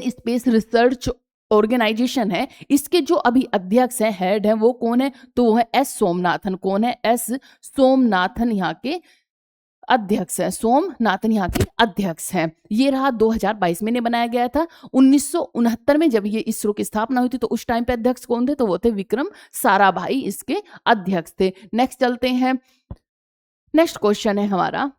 [SPEAKER 1] स्पेस रिसर्च ऑर्गेनाइजेशन है, इसके जो अभी अध्यक्ष हैं, हेड हैं, वो कौन है, तो वो है एस सोमनाथन। कौन है, एस सोमनाथन यहाँ के अध्यक्ष है। सोमनाथन यहाँ के अध्यक्ष हैं। ये रहा 2022 में बनाया गया था। 1969 में जब ये इसरो की स्थापना हुई थी तो उस टाइम पे अध्यक्ष कौन थे, तो वो थे विक्रम साराभाई, इसके अध्यक्ष थे। नेक्स्ट चलते हैं। नेक्स्ट क्वेश्चन है हमारा,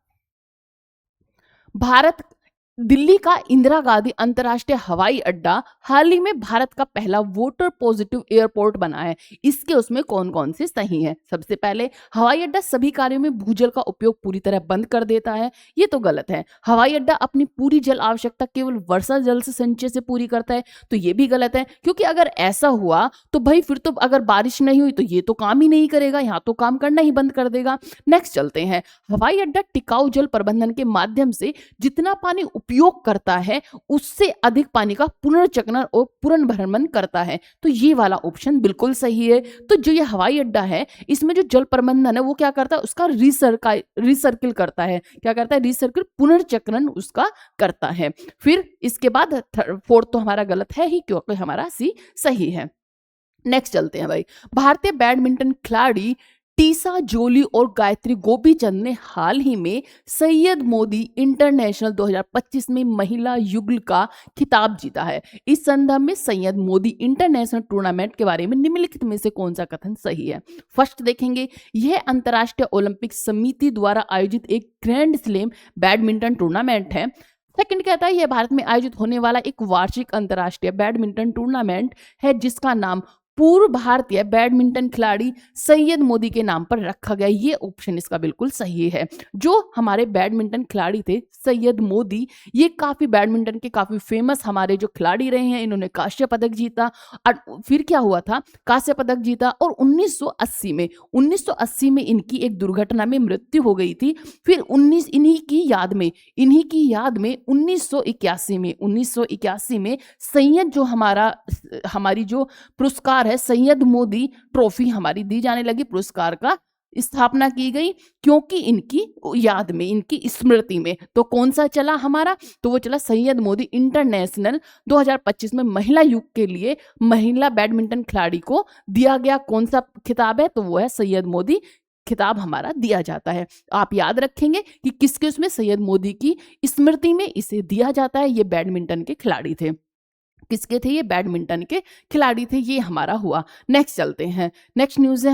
[SPEAKER 1] दिल्ली का इंदिरा गांधी अंतरराष्ट्रीय हवाई अड्डा हाल ही में भारत का पहला वोटर पॉजिटिव एयरपोर्ट बना है। इसके उसमें कौन कौन से सही हैं। सबसे पहले, हवाई अड्डा सभी कार्यों में भूजल का उपयोग पूरी तरह बंद कर देता है, ये तो गलत है। हवाई अड्डा अपनी पूरी जल आवश्यकता केवल वर्षा जल से संचय से पूरी करता है, तो ये भी गलत है। क्योंकि अगर ऐसा हुआ तो भाई फिर तो अगर बारिश नहीं हुई तो ये तो काम ही नहीं करेगा, यहाँ तो काम करना ही बंद कर देगा। नेक्स्ट चलते हैं। हवाई अड्डा टिकाऊ जल प्रबंधन के माध्यम से जितना पानी उपयोग करता है उससे अधिक पानी का पुनर्चक्रण और पुनर्भरण करता है, तो ये वाला ऑप्शन बिल्कुल सही है। तो जो ये हवाई अड्डा है इसमें जो जल प्रबंधन है वो क्या करता है, उसका रिसर्किल करता है। क्या करता है, रिसर्किल, पुनर्चक्रण उसका करता है। फिर इसके बाद फोर्थ तो हमारा गलत है ही, क्योंकि हमारा सी सही है। नेक्स्ट चलते हैं भाई। भारतीय बैडमिंटन खिलाड़ी टीसा जोली और गायत्री गोपीचंद ने हाल ही में सैयद मोदी इंटरनेशनल 2025 में महिला युगल का खिताब जीता है। इस संदर्भ में सैयद मोदी इंटरनेशनल टूर्नामेंट के बारे में निम्नलिखित में से कौन सा कथन सही है? फर्स्ट देखेंगे, यह अंतर्राष्ट्रीय ओलंपिक समिति द्वारा आयोजित एक ग्रैंड स्लैम बैडमिंटन टूर्नामेंट है। सेकंड कहता है यह भारत में आयोजित होने वाला एक वार्षिक अंतर्राष्ट्रीय बैडमिंटन टूर्नामेंट है जिसका नाम पूर्व भारतीय बैडमिंटन खिलाड़ी सैयद मोदी के नाम पर रखा गया। ये ऑप्शन इसका बिल्कुल सही है। जो हमारे बैडमिंटन खिलाड़ी थे सैयद मोदी, ये काफी बैडमिंटन के काफी फेमस हमारे जो खिलाड़ी रहे हैं। इन्होंने कांस्य पदक जीता और फिर क्या हुआ था, कांस्य पदक जीता और 1980 में इनकी एक दुर्घटना में मृत्यु हो गई थी। फिर इन्हीं की याद में 1981 में सैयद जो हमारी जो पुरस्कार है सैयद मोदी ट्रॉफी हमारी दी जाने लगी, पुरस्कार का स्थापना की गई क्योंकि इनकी याद में, इनकी स्मृति में। तो कौन सा चला हमारा, तो वो चला सैयद मोदी इंटरनेशनल 2025 में महिला युग के लिए महिला बैडमिंटन खिलाड़ी को दिया गया कौन सा खिताब है, तो वो है सैयद मोदी खिताब हमारा दिया जाता है। आप याद रखेंगे कि किसके उसमें सैयद मोदी की स्मृति में इसे दिया जाता है। ये बैडमिंटन के खिलाड़ी थे। किसके थे ये? बैडमिंटन के खिलाड़ी थे। ये हमारा हुआ। नेक्स्ट चलते हैं। नेक्स्ट न्यूज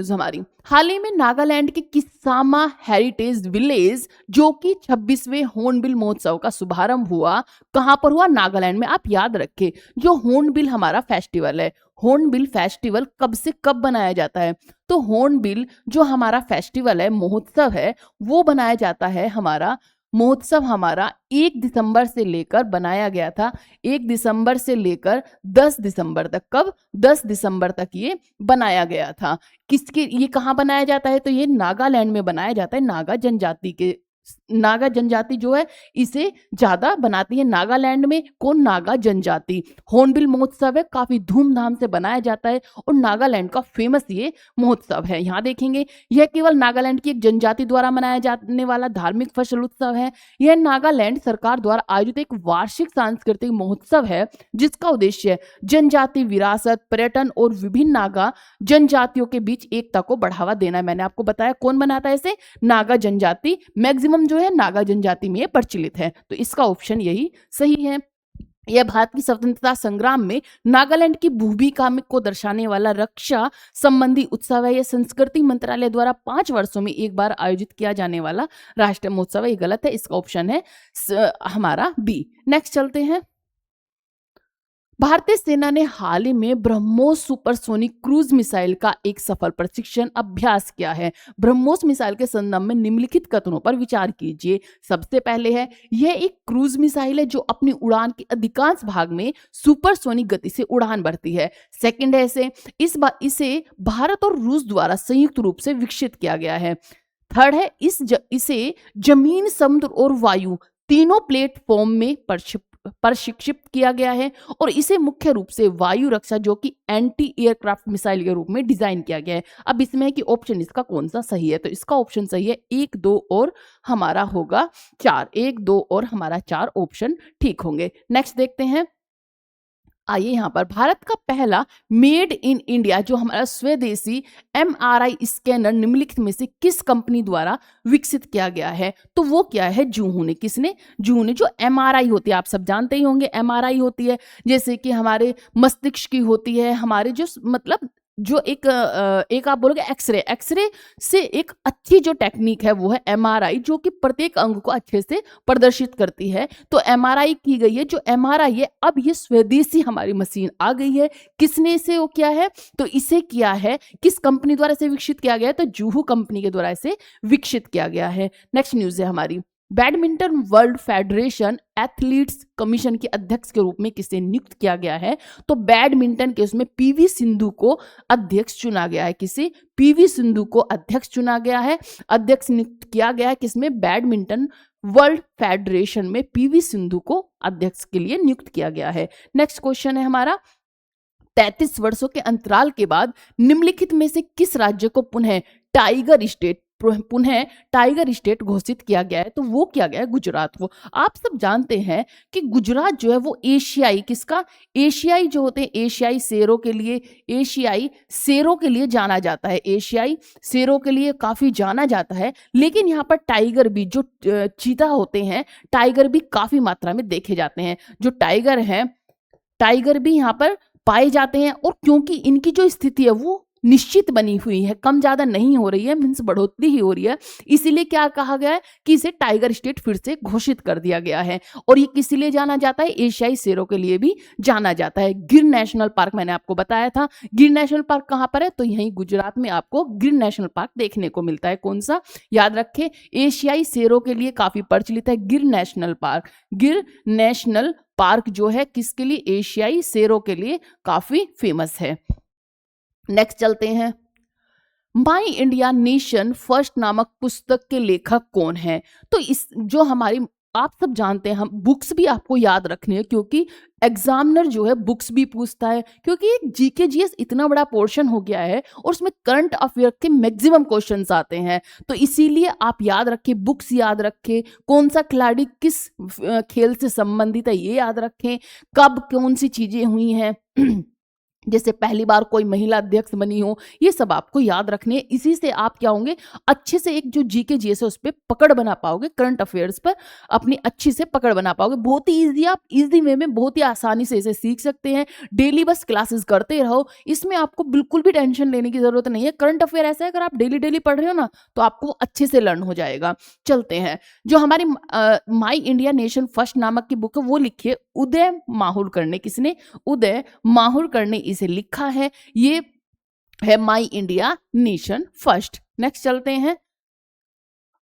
[SPEAKER 1] हमारी हाल ही में नागालैंड के किसामा हेरिटेज विलेज जो कि 26वें हॉर्नबिल महोत्सव का शुभारंभ हुआ, कहां पर हुआ? नागालैंड में। आप याद रखें जो हॉर्नबिल हमारा फेस्टिवल है, हॉर्नबिल फेस्टिवल कब से कब बनाया जाता है? तो हॉर्नबिल जो हमारा फेस्टिवल है, महोत्सव है, वो बनाया जाता है महोत्सव हमारा 1 दिसंबर से लेकर बनाया गया था, 1 दिसंबर से लेकर 10 दिसंबर तक। कब? 10 दिसंबर तक ये बनाया गया था। ये कहाँ बनाया जाता है? तो ये नागालैंड में बनाया जाता है। नागा जनजाति जो है इसे ज्यादा बनाती है नागालैंड में। कौन? नागा जनजाति। हॉर्नबिल महोत्सव है, काफी धूमधाम से बनाया जाता है और नागालैंड का फेमस ये महोत्सव है। यहाँ देखेंगे यह केवल नागालैंड की एक जनजाति द्वारा मनाया जाने वाला धार्मिक फसल उत्सव है। यह नागालैंड सरकार द्वारा आयोजित एक वार्षिक सांस्कृतिक महोत्सव है जिसका उद्देश्य जनजाति विरासत, पर्यटन और विभिन्न नागा जनजातियों के बीच एकता को बढ़ावा देना है। मैंने आपको बताया कौन बनाता है इसे? नागा जनजाति। मैक्सिमम जो है नागा जनजाति में प्रचलित है, तो इसका ऑप्शन यही सही है। यह भारत की स्वतंत्रता संग्राम में नागालैंड की भूमिका को दर्शाने वाला रक्षा संबंधी उत्सव है। यह संस्कृति मंत्रालय द्वारा 5 वर्षों में एक बार आयोजित किया जाने वाला राष्ट्रीय महोत्सव है। ये गलत है, इसका ऑप्शन है हमारा बी। नेक्स्ट चलते हैं। भारतीय सेना ने हाल ही में ब्रह्मोस सुपरसोनिक क्रूज मिसाइल का एक सफल प्रशिक्षण अभ्यास किया है। ब्रह्मोस मिसाइल के संदर्भ में निम्नलिखित कथनों पर विचार कीजिए। सबसे पहले है, यह एक क्रूज मिसाइल है जो अपनी उड़ान के अधिकांश भाग में सुपरसोनिक गति से उड़ान भरती है। सेकंड है, इसे भारत और रूस द्वारा संयुक्त रूप से विकसित किया गया है। थर्ड है, इसे जमीन, समुद्र और वायु तीनों प्लेटफॉर्म में प्रशिक्षित किया गया है और इसे मुख्य रूप से वायु रक्षा जो कि एंटी एयरक्राफ्ट मिसाइल के रूप में डिजाइन किया गया है। अब इसमें है कि ऑप्शन इसका कौन सा सही है, तो इसका ऑप्शन सही है 1, 2 और हमारा होगा 4। 1, 2 और हमारा 4 ऑप्शन ठीक होंगे। नेक्स्ट देखते हैं। आइए यहाँ पर भारत का पहला मेड इन इंडिया जो हमारा स्वदेशी MRI स्कैनर निम्नलिखित में से किस कंपनी द्वारा विकसित किया गया है? तो वो क्या है? जूहू ने। किसने? जूहू ने। जो MRI होती है आप सब जानते ही होंगे, MRI होती है जैसे कि हमारे मस्तिष्क की होती है, हमारे जो मतलब जो एक आप बोलोगे एक्सरे से एक अच्छी जो टेक्निक है वो है MRI जो कि प्रत्येक अंग को अच्छे से प्रदर्शित करती है। तो MRI की गई है। जो MRI है अब ये स्वदेशी हमारी मशीन आ गई है। किसने इसे वो किया है? तो इसे किया है किस कंपनी द्वारा इसे विकसित किया गया है? तो जूहू कंपनी के द्वारा इसे विकसित किया गया है। नेक्स्ट न्यूज है हमारी। Badminton world federation athletes commission के अध्यक्ष के रूप में किसे नियुक्त किया गया है? तो बैडमिंटन के उसमें PV सिंधु को अध्यक्ष चुना गया है। किसे? PV सिंधु को अध्यक्ष चुना गया है। अध्यक्ष नियुक्त किया गया है किसमें? बैडमिंटन वर्ल्ड फेडरेशन में PV सिंधु को अध्यक्ष के लिए नियुक्त किया गया है। नेक्स्ट क्वेश्चन है हमारा। 33 वर्षों के अंतराल के बाद निम्नलिखित में से किस राज्य को पुनः टाइगर स्टेट पुनः टाइगर स्टेट घोषित किया गया है, तो वो किया गया है गुजरात को। आप सब जानते हैं कि गुजरात जो है वो एशियाई, किसका, एशियाई जो होते हैं एशियाई शेरों के लिए, एशियाई शेरों के लिए जाना जाता है, एशियाई शेरों के लिए काफी जाना जाता है। लेकिन यहाँ पर टाइगर भी, जो चीता होते हैं, टाइगर भी काफी मात्रा में देखे जाते हैं। जो टाइगर हैं, टाइगर भी यहाँ पर पाए जाते हैं, और क्योंकि इनकी जो स्थिति है वो निश्चित बनी हुई है, कम ज्यादा नहीं हो रही है, मीन्स बढ़ोतरी ही हो रही है, इसीलिए क्या कहा गया है कि इसे टाइगर स्टेट फिर से घोषित कर दिया गया है। और ये किस लिए जाना जाता है, एशियाई शेरों के लिए भी जाना जाता है। गिर नेशनल पार्क मैंने आपको बताया था, गिर नेशनल पार्क कहाँ पर है, तो यहीं गुजरात में आपको गिर नेशनल पार्क देखने को मिलता है। कौन सा, याद रखें, एशियाई शेरों के लिए काफी प्रचलित है गिर नेशनल पार्क। गिर नेशनल पार्क जो है किसके लिए, एशियाई शेरों के लिए काफी फेमस है। नेक्स्ट चलते हैं, माई इंडिया नेशन फर्स्ट नामक पुस्तक के लेखक कौन है। तो इस जो हमारी, आप सब जानते हैं, हम बुक्स भी आपको याद रखनी है, क्योंकि एग्जामिनर जो है बुक्स भी पूछता है, क्योंकि जीके जीएस इतना बड़ा पोर्शन हो गया है और उसमें करंट अफेयर के मैक्सिमम क्वेश्चंस आते हैं। तो इसीलिए आप याद रखें, बुक्स याद रखें, कौन सा खिलाड़ी किस खेल से संबंधित है ये याद रखें, कब कौन सी चीजें हुई हैं, जैसे पहली बार कोई महिला अध्यक्ष बनी हो, ये सब आपको याद रखने हैं। इसी से आप क्या होंगे, अच्छे से एक जो जीके जीएस है उस पर पकड़ बना पाओगे, करंट अफेयर्स पर अपनी अच्छी से पकड़ बना पाओगे। बहुत ही इजी, आप इजी वे में बहुत ही आसानी से इसे सीख सकते हैं। डेली बस क्लासेस करते रहो, इसमें आपको बिल्कुल भी टेंशन लेने की जरूरत नहीं है। करंट अफेयर ऐसा है, अगर आप डेली डेली पढ़ रहे हो ना तो आपको अच्छे से लर्न हो जाएगा। चलते हैं, जो हमारी माई इंडिया नेशन फर्स्ट नामक की बुक है वो लिखिए उदय माहुरकर ने। किसने, उदय माहुरकर ने इसे लिखा है। ये है माई इंडिया नेशन फर्स्ट। नेक्स्ट चलते हैं,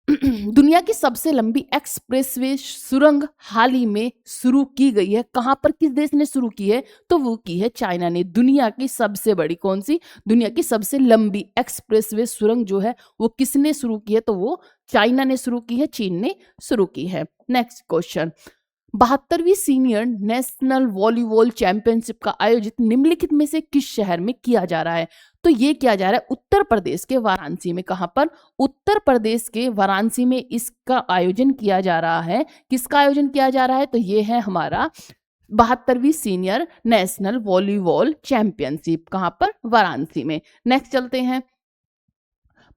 [SPEAKER 1] दुनिया की सबसे लंबी एक्सप्रेसवे सुरंग हाल ही में शुरू की गई है, कहां पर, किस देश ने शुरू की है, तो वो की है चाइना ने। दुनिया की सबसे बड़ी, कौन सी, दुनिया की सबसे लंबी एक्सप्रेसवे सुरंग जो है वो किसने शुरू की है, तो वो चाइना ने शुरू की है, चीन ने शुरू की है। नेक्स्ट क्वेश्चन, 72वीं सीनियर नेशनल वॉलीबॉल चैंपियनशिप का आयोजित निम्नलिखित में से किस शहर में किया जा रहा है, तो ये किया जा रहा है उत्तर प्रदेश के वाराणसी में। कहां पर, उत्तर प्रदेश के वाराणसी में इसका आयोजन किया जा रहा है। किसका आयोजन किया जा रहा है, तो ये है हमारा 72वीं सीनियर नेशनल वॉलीबॉल चैंपियनशिप, कहां पर, वाराणसी में। नेक्स्ट चलते हैं,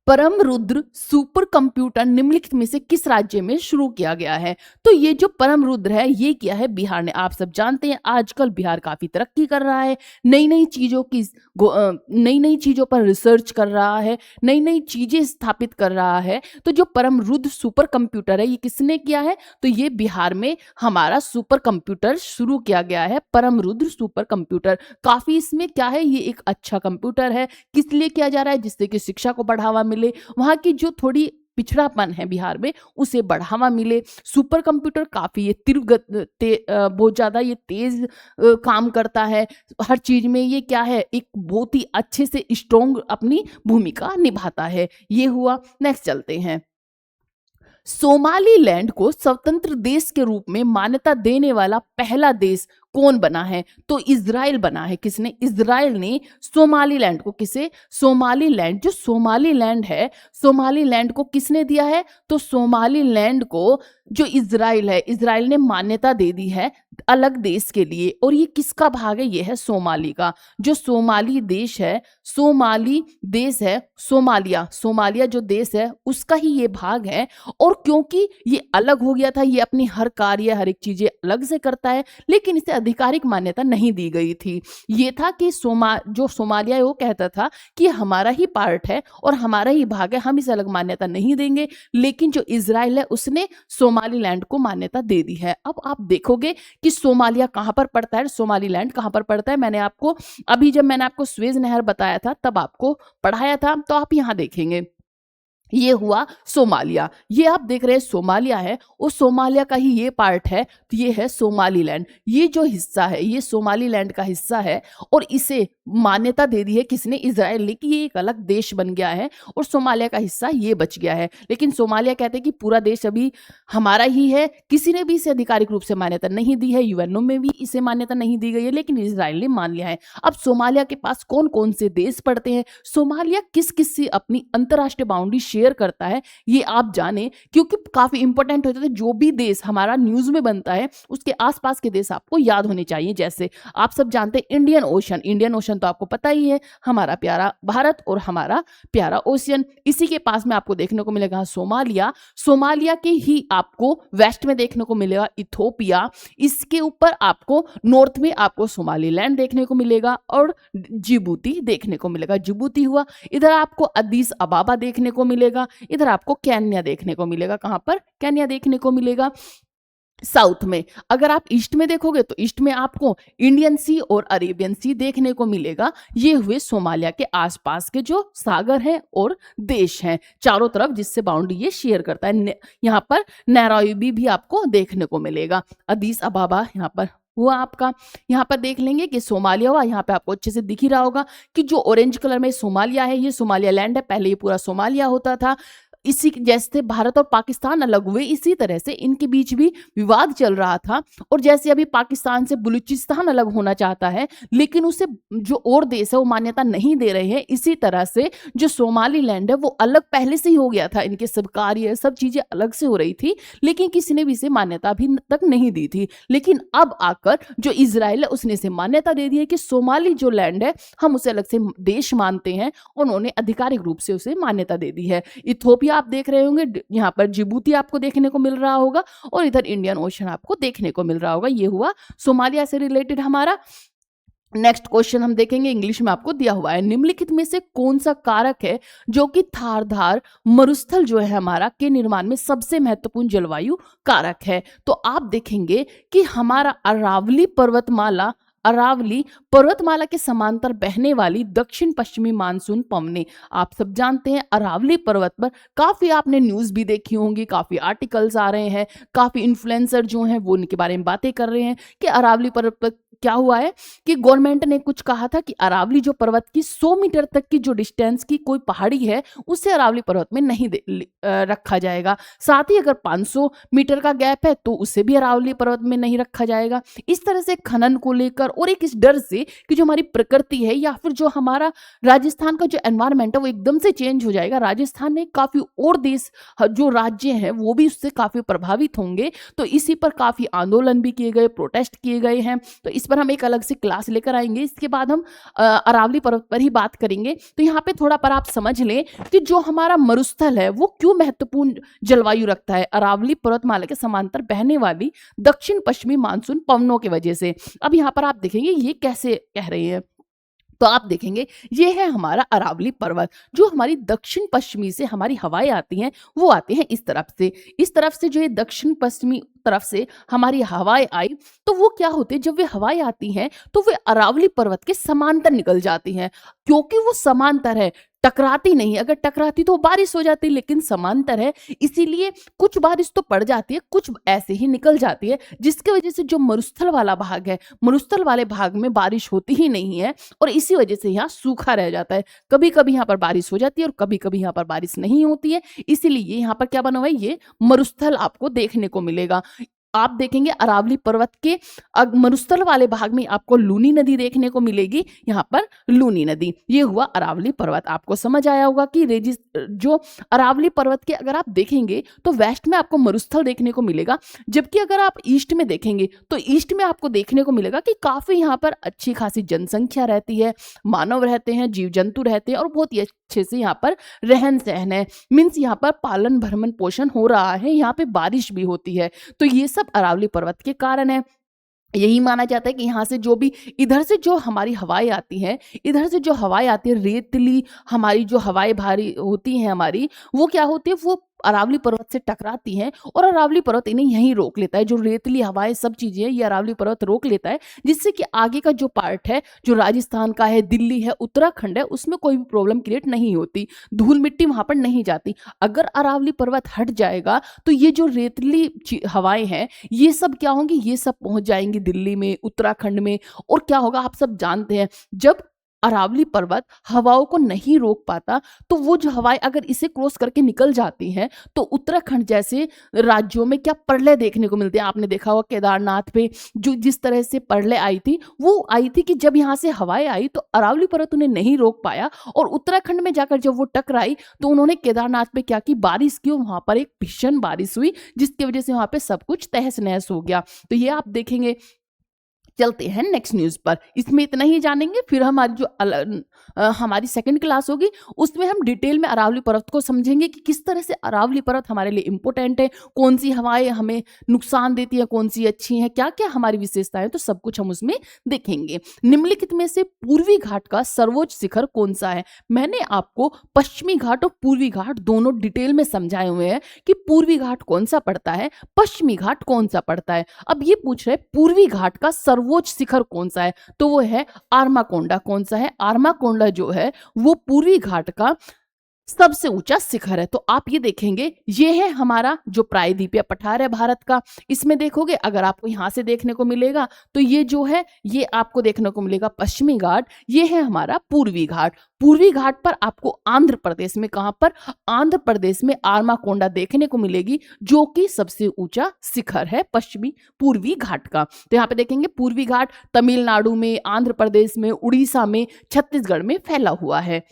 [SPEAKER 1] परम रुद्र सुपर कंप्यूटर निम्नलिखित में से किस राज्य में शुरू किया गया है, तो ये जो परम रुद्र है ये किया है बिहार ने। आप सब जानते हैं आजकल बिहार काफी तरक्की कर रहा है, नई नई चीजों की, नई नई चीजों पर रिसर्च कर रहा है, नई नई चीजें स्थापित कर रहा है। तो जो परम रुद्र सुपर कंप्यूटर है ये किसने किया है, तो ये बिहार में हमारा सुपर कंप्यूटर शुरू किया गया है, परम रुद्र सुपर कंप्यूटर। काफी इसमें क्या है, ये एक अच्छा कंप्यूटर है। किस लिए किया जा रहा है, जिससे कि शिक्षा को बढ़ावा मिले, वहां की जो थोड़ी पिछड़ापन है बिहार में उसे बढ़ावा मिले। सुपर कंप्यूटर काफी ये बहुत ज्यादा ये तेज काम करता है, हर चीज में ये क्या है, एक बहुत ही अच्छे से स्ट्रॉन्ग अपनी भूमिका निभाता है। ये हुआ। नेक्स्ट चलते हैं, सोमालीलैंड को स्वतंत्र देश के रूप में मान्यता देने वाला पहला देश कौन बना है, तो इजराइल बना है। किसने, इजराइल ने सोमालीलैंड को, किसे, सोमालीलैंड, जो सोमालीलैंड है, सोमालीलैंड को किसने दिया है, तो सोमालीलैंड को जो इजराइल है, इजराइल ने मान्यता दे दी है अलग देश के लिए। और ये किसका भाग है, ये है सोमाली का। जो सोमाली देश है, सोमाली देश है, सोमालिया, सोमालिया जो देश है उसका ही ये भाग है। और क्योंकि ये अलग हो गया था, ये अपनी हर कार्य हर एक चीजें अलग से करता है, लेकिन इसे आधिकारिक मान्यता नहीं दी गई थी। ये था कि जो सोमालिया है वो कहता था कि हमारा ही पार्ट है और हमारा ही भाग है, हम इसे अलग मान्यता नहीं देंगे। लेकिन जो इजराइल है उसने सोमालीलैंड को मान्यता दे दी है। अब आप देखोगे कि सोमालिया कहां पर पड़ता है, सोमालीलैंड कहां पर पड़ता है, मैंने आपको अभी जब मैंने आपको स्वेज नहर बताया था तब आपको पढ़ाया था, तो आप यहां देखेंगे ये हुआ सोमालिया। ये आप देख रहे हैं सोमालिया है, उस सोमालिया का ही ये पार्ट है, तो ये है सोमालीलैंड। ये जो हिस्सा है ये सोमालीलैंड का हिस्सा है और इसे मान्यता दे दी है किसने, इजराइल ने, कि ये एक अलग देश बन गया है और सोमालिया का हिस्सा ये बच गया है। लेकिन सोमालिया कहते हैं कि पूरा देश अभी हमारा ही है, किसी ने भी इसे आधिकारिक रूप से मान्यता नहीं दी है, यूएनओ में भी इसे मान्यता नहीं दी गई है, लेकिन इजराइल ने मान लिया है। अब सोमालिया के पास कौन कौन से देश पड़ते हैं, सोमालिया किस किस से अपनी अंतरराष्ट्रीय बाउंड्री शेयर करता है, ये आप जाने, क्योंकि काफी इंपॉर्टेंट होता है। जो भी देश हमारा न्यूज में बनता है उसके आसपास के देश आपको याद होने चाहिए। जैसे आप सब जानते हैं इंडियन ओशन, इंडियन ओशन तो आपको पता ही है, हमारा प्यारा भारत और हमारा प्यारा ओशियन। इसी के पास में आपको देखने को मिलेगा सोमालिया, सोमालिया के ही आपको वेस्ट में देखने को मिलेगा इथोपिया, इसके ऊपर आपको नॉर्थ में आपको सोमालीलैंड देखने को मिलेगा और जिबूती देखने को मिलेगा। जिबूती हुआ, इधर आपको अदीस अबाबा देखने को मिलेगा, इधर आपको केन्या देखने को मिलेगा। कहां पर? केन्या देखने को मिलेगा। साउथ में अगर आप ईस्ट में देखोगे तो ईस्ट में आपको इंडियन सी और अरेबियन सी देखने को मिलेगा। ये हुए सोमालिया के आसपास के जो सागर हैं और देश हैं चारों तरफ, जिससे बाउंड्री ये शेयर करता है। यहाँ पर नैरोबी भी आपको देखने को मिलेगा। अदीस अबाबा यहाँ पर हुआ आपका। यहाँ पर देख लेंगे कि सोमालिया हुआ, यहाँ पे आपको अच्छे से दिख ही रहा होगा कि जो ऑरेंज कलर में सोमालिया है ये सोमालिया लैंड है, पहले ये पूरा सोमालिया होता था। इसी जैसे भारत और पाकिस्तान अलग हुए इसी तरह से इनके बीच भी विवाद चल रहा था। और जैसे अभी पाकिस्तान से बलूचिस्तान अलग होना चाहता है लेकिन उसे जो और देश है वो मान्यता नहीं दे रहे हैं, इसी तरह से जो सोमालीलैंड है वो अलग पहले से ही हो गया था। इनके सब कार्य सब चीजें अलग से हो रही थी लेकिन किसी ने भी इसे मान्यता अभी तक नहीं दी थी। लेकिन अब आकर जो इजराइल है उसने इसे मान्यता दे दी है कि सोमाली जो लैंड है हम उसे अलग से देश मानते हैं। उन्होंने आधिकारिक रूप से उसे मान्यता दे दी है। इथोपिया आप देख रहे होंगे, यहाँ पर जिबूती आपको देखने को मिल रहा होगा और इधर इंडियन ओशन आपको देखने को मिल रहा होगा। ये हुआ सोमालिया से रिलेटेड हमारा। नेक्स्ट क्वेश्चन हम देखेंगे, इंग्लिश में आपको दिया हुआ है, निम्नलिखित में से कौन सा कारक है जो कि थारधार मरुस्थल जो है हमारा के निर्माण में सबसे महत्वपूर्ण जलवायु कारक है? तो आप देखेंगे कि हमारा अरावली पर्वतमाला के समांतर बहने वाली दक्षिण पश्चिमी मानसून पवने। आप सब जानते हैं अरावली पर्वत पर काफी आपने न्यूज भी देखी होंगी, काफी आर्टिकल्स आ रहे हैं, काफी इन्फ्लुएंसर जो हैं वो उनके बारे में बातें कर रहे हैं कि अरावली पर्वत पर क्या हुआ है कि गवर्नमेंट ने कुछ कहा था कि अरावली जो पर्वत की 100 मीटर तक की जो डिस्टेंस की कोई पहाड़ी है उसे अरावली पर्वत में नहीं रखा जाएगा। साथ ही अगर 500 मीटर का गैप है तो उसे भी अरावली पर्वत में नहीं रखा जाएगा। इस तरह से खनन को लेकर और एक इस डर से कि जो हमारी प्रकृति है या फिर जो हमारा राजस्थान का जो एनवायरमेंट है वो एकदम से चेंज हो जाएगा। राजस्थान में काफी और देश जो राज्य हैं वो भी उससे काफी प्रभावित होंगे। तो इसी पर काफी आंदोलन भी किए गए, प्रोटेस्ट किए गए हैं। तो इस पर हम एक अलग से क्लास लेकर आएंगे। इसके बाद हम अरावली पर्वत पर ही बात करेंगे। तो यहाँ पे थोड़ा पर आप समझ लें कि जो हमारा मरुस्थल है वो क्यों महत्वपूर्ण जलवायु रखता है, अरावली पर्वतमाला के समांतर बहने वाली दक्षिण पश्चिमी मानसून पवनों की वजह से। अब यहाँ पर आप देखेंगे ये कैसे कह रहे हैं, तो आप देखेंगे ये है हमारा अरावली पर्वत। जो हमारी दक्षिण पश्चिमी से हमारी हवाएं आती हैं वो आती हैं इस तरफ से जो ये दक्षिण पश्चिमी तरफ से हमारी हवाएं आई तो वो क्या होते हैं, जब वे हवाएं आती हैं तो वे अरावली पर्वत के समांतर निकल जाती हैं। क्योंकि वो समांतर है, टकराती नहीं, अगर टकराती तो बारिश हो जाती, लेकिन समांतर है इसीलिए कुछ बारिश तो पड़ जाती है, कुछ ऐसे ही निकल जाती है, जिसकी वजह से जो मरुस्थल वाला भाग है, मरुस्थल वाले भाग में बारिश होती ही नहीं है और इसी वजह से यहाँ सूखा रह जाता है। कभी कभी यहाँ पर बारिश हो जाती है और कभी कभी यहाँ पर बारिश नहीं होती है, इसीलिए यहाँ पर क्या बना हुआ है, ये मरुस्थल आपको देखने को मिलेगा। आप देखेंगे अरावली पर्वत के मरुस्थल वाले भाग में आपको लूनी नदी देखने को मिलेगी। यहाँ पर लूनी नदी, ये हुआ अरावली पर्वत। आपको समझ आया होगा कि जो अरावली पर्वत के अगर आप देखेंगे तो वेस्ट में आपको मरुस्थल देखने को मिलेगा, जबकि अगर आप ईस्ट में देखेंगे तो ईस्ट में आपको देखने को मिलेगा कि काफी यहाँ पर अच्छी खासी जनसंख्या रहती है, मानव रहते हैं, जीव जंतु रहते हैं और बहुत ही अच्छे से यहाँ पर रहन सहन है। मीन्स यहाँ पर पालन भरण पोषण हो रहा है, यहाँ पे बारिश भी होती है। तो ये सब अरावली पर्वत के कारण है। यही माना जाता है कि यहाँ से जो भी इधर से जो हमारी हवाएं आती हैं, इधर से जो हवाएं आती है रेतली हमारी जो हवाएं भारी होती हैं हमारी, वो क्या होती है, वो अरावली पर्वत से टकराती हैं और अरावली पर्वत इन्हें यहीं रोक लेता है। जो रेतली हवाएं सब चीजें हैं ये अरावली पर्वत रोक लेता है, जिससे कि आगे का जो पार्ट है जो राजस्थान का है, दिल्ली है, उत्तराखंड है, उसमें कोई भी प्रॉब्लम क्रिएट नहीं होती, धूल मिट्टी वहां पर नहीं जाती। अगर अरावली पर्वत हट जाएगा तो ये जो रेतली हवाएं हैं ये सब क्या होंगी, ये सब पहुंच जाएंगी दिल्ली में, उत्तराखंड में। और क्या होगा आप सब जानते हैं, जब अरावली पर्वत हवाओं को नहीं रोक पाता, तो वो जो हवाएं अगर इसे क्रॉस करके निकल जाती हैं तो उत्तराखंड जैसे राज्यों में क्या प्रलय देखने को मिलते हैं। आपने देखा होगा केदारनाथ पे जो जिस तरह से प्रलय आई थी, वो आई थी कि जब यहाँ से हवाएं आई तो अरावली पर्वत उन्हें नहीं रोक पाया, और उत्तराखंड में जाकर जब वो टकराई तो उन्होंने केदारनाथ पे क्या की, बारिश की, वहां पर एक भीषण बारिश हुई जिसकी वजह से वहां पे सब कुछ तहस नहस हो गया। तो ये आप देखेंगे। चलते हैं नेक्स्ट न्यूज पर, इसमें इतना ही जानेंगे, फिर हमारी जो हमारी सेकंड क्लास होगी उसमें हम डिटेल में अरावली पर्वत को समझेंगे कि किस तरह से अरावली पर्वत हमारे लिए इंपॉर्टेंट है, कौन सी हवाएं हमें नुकसान देती है, कौन सी अच्छी हैं, क्या क्या हमारी विशेषताएं, तो सब कुछ हम उसमें देखेंगे। निम्नलिखित में से पूर्वी घाट का सर्वोच्च शिखर कौन सा है। मैंने आपको पश्चिमी घाट और पूर्वी घाट दोनों डिटेल में समझाए हुए हैं कि पूर्वी घाट कौन सा पड़ता है, पश्चिमी घाट कौन सा पड़ता है। अब ये पूछ रहे पूर्वी घाट का सर्वोच्च शिखर कौन सा है, तो वो है आर्माकोंडा। कौन सा है? आर्माकोंडा जो है वो पूर्वी घाट का सबसे ऊंचा शिखर है। तो आप ये देखेंगे, ये है हमारा जो प्रायद्वीपीय पठार है भारत का। इसमें देखोगे अगर आपको यहां से देखने को मिलेगा तो ये जो है ये आपको देखने को मिलेगा पश्चिमी घाट, ये है हमारा पूर्वी घाट। पूर्वी घाट पर आपको आंध्र प्रदेश में, कहां पर? आंध्र प्रदेश में आर्माकोंडा देखने को मिलेगी जो कि सबसे ऊंचा शिखर है पश्चिमी पूर्वी घाट का। तो यहाँ पे देखेंगे पूर्वी घाट तमिलनाडु में, आंध्र प्रदेश में, उड़ीसा में, छत्तीसगढ़ में फैला हुआ है।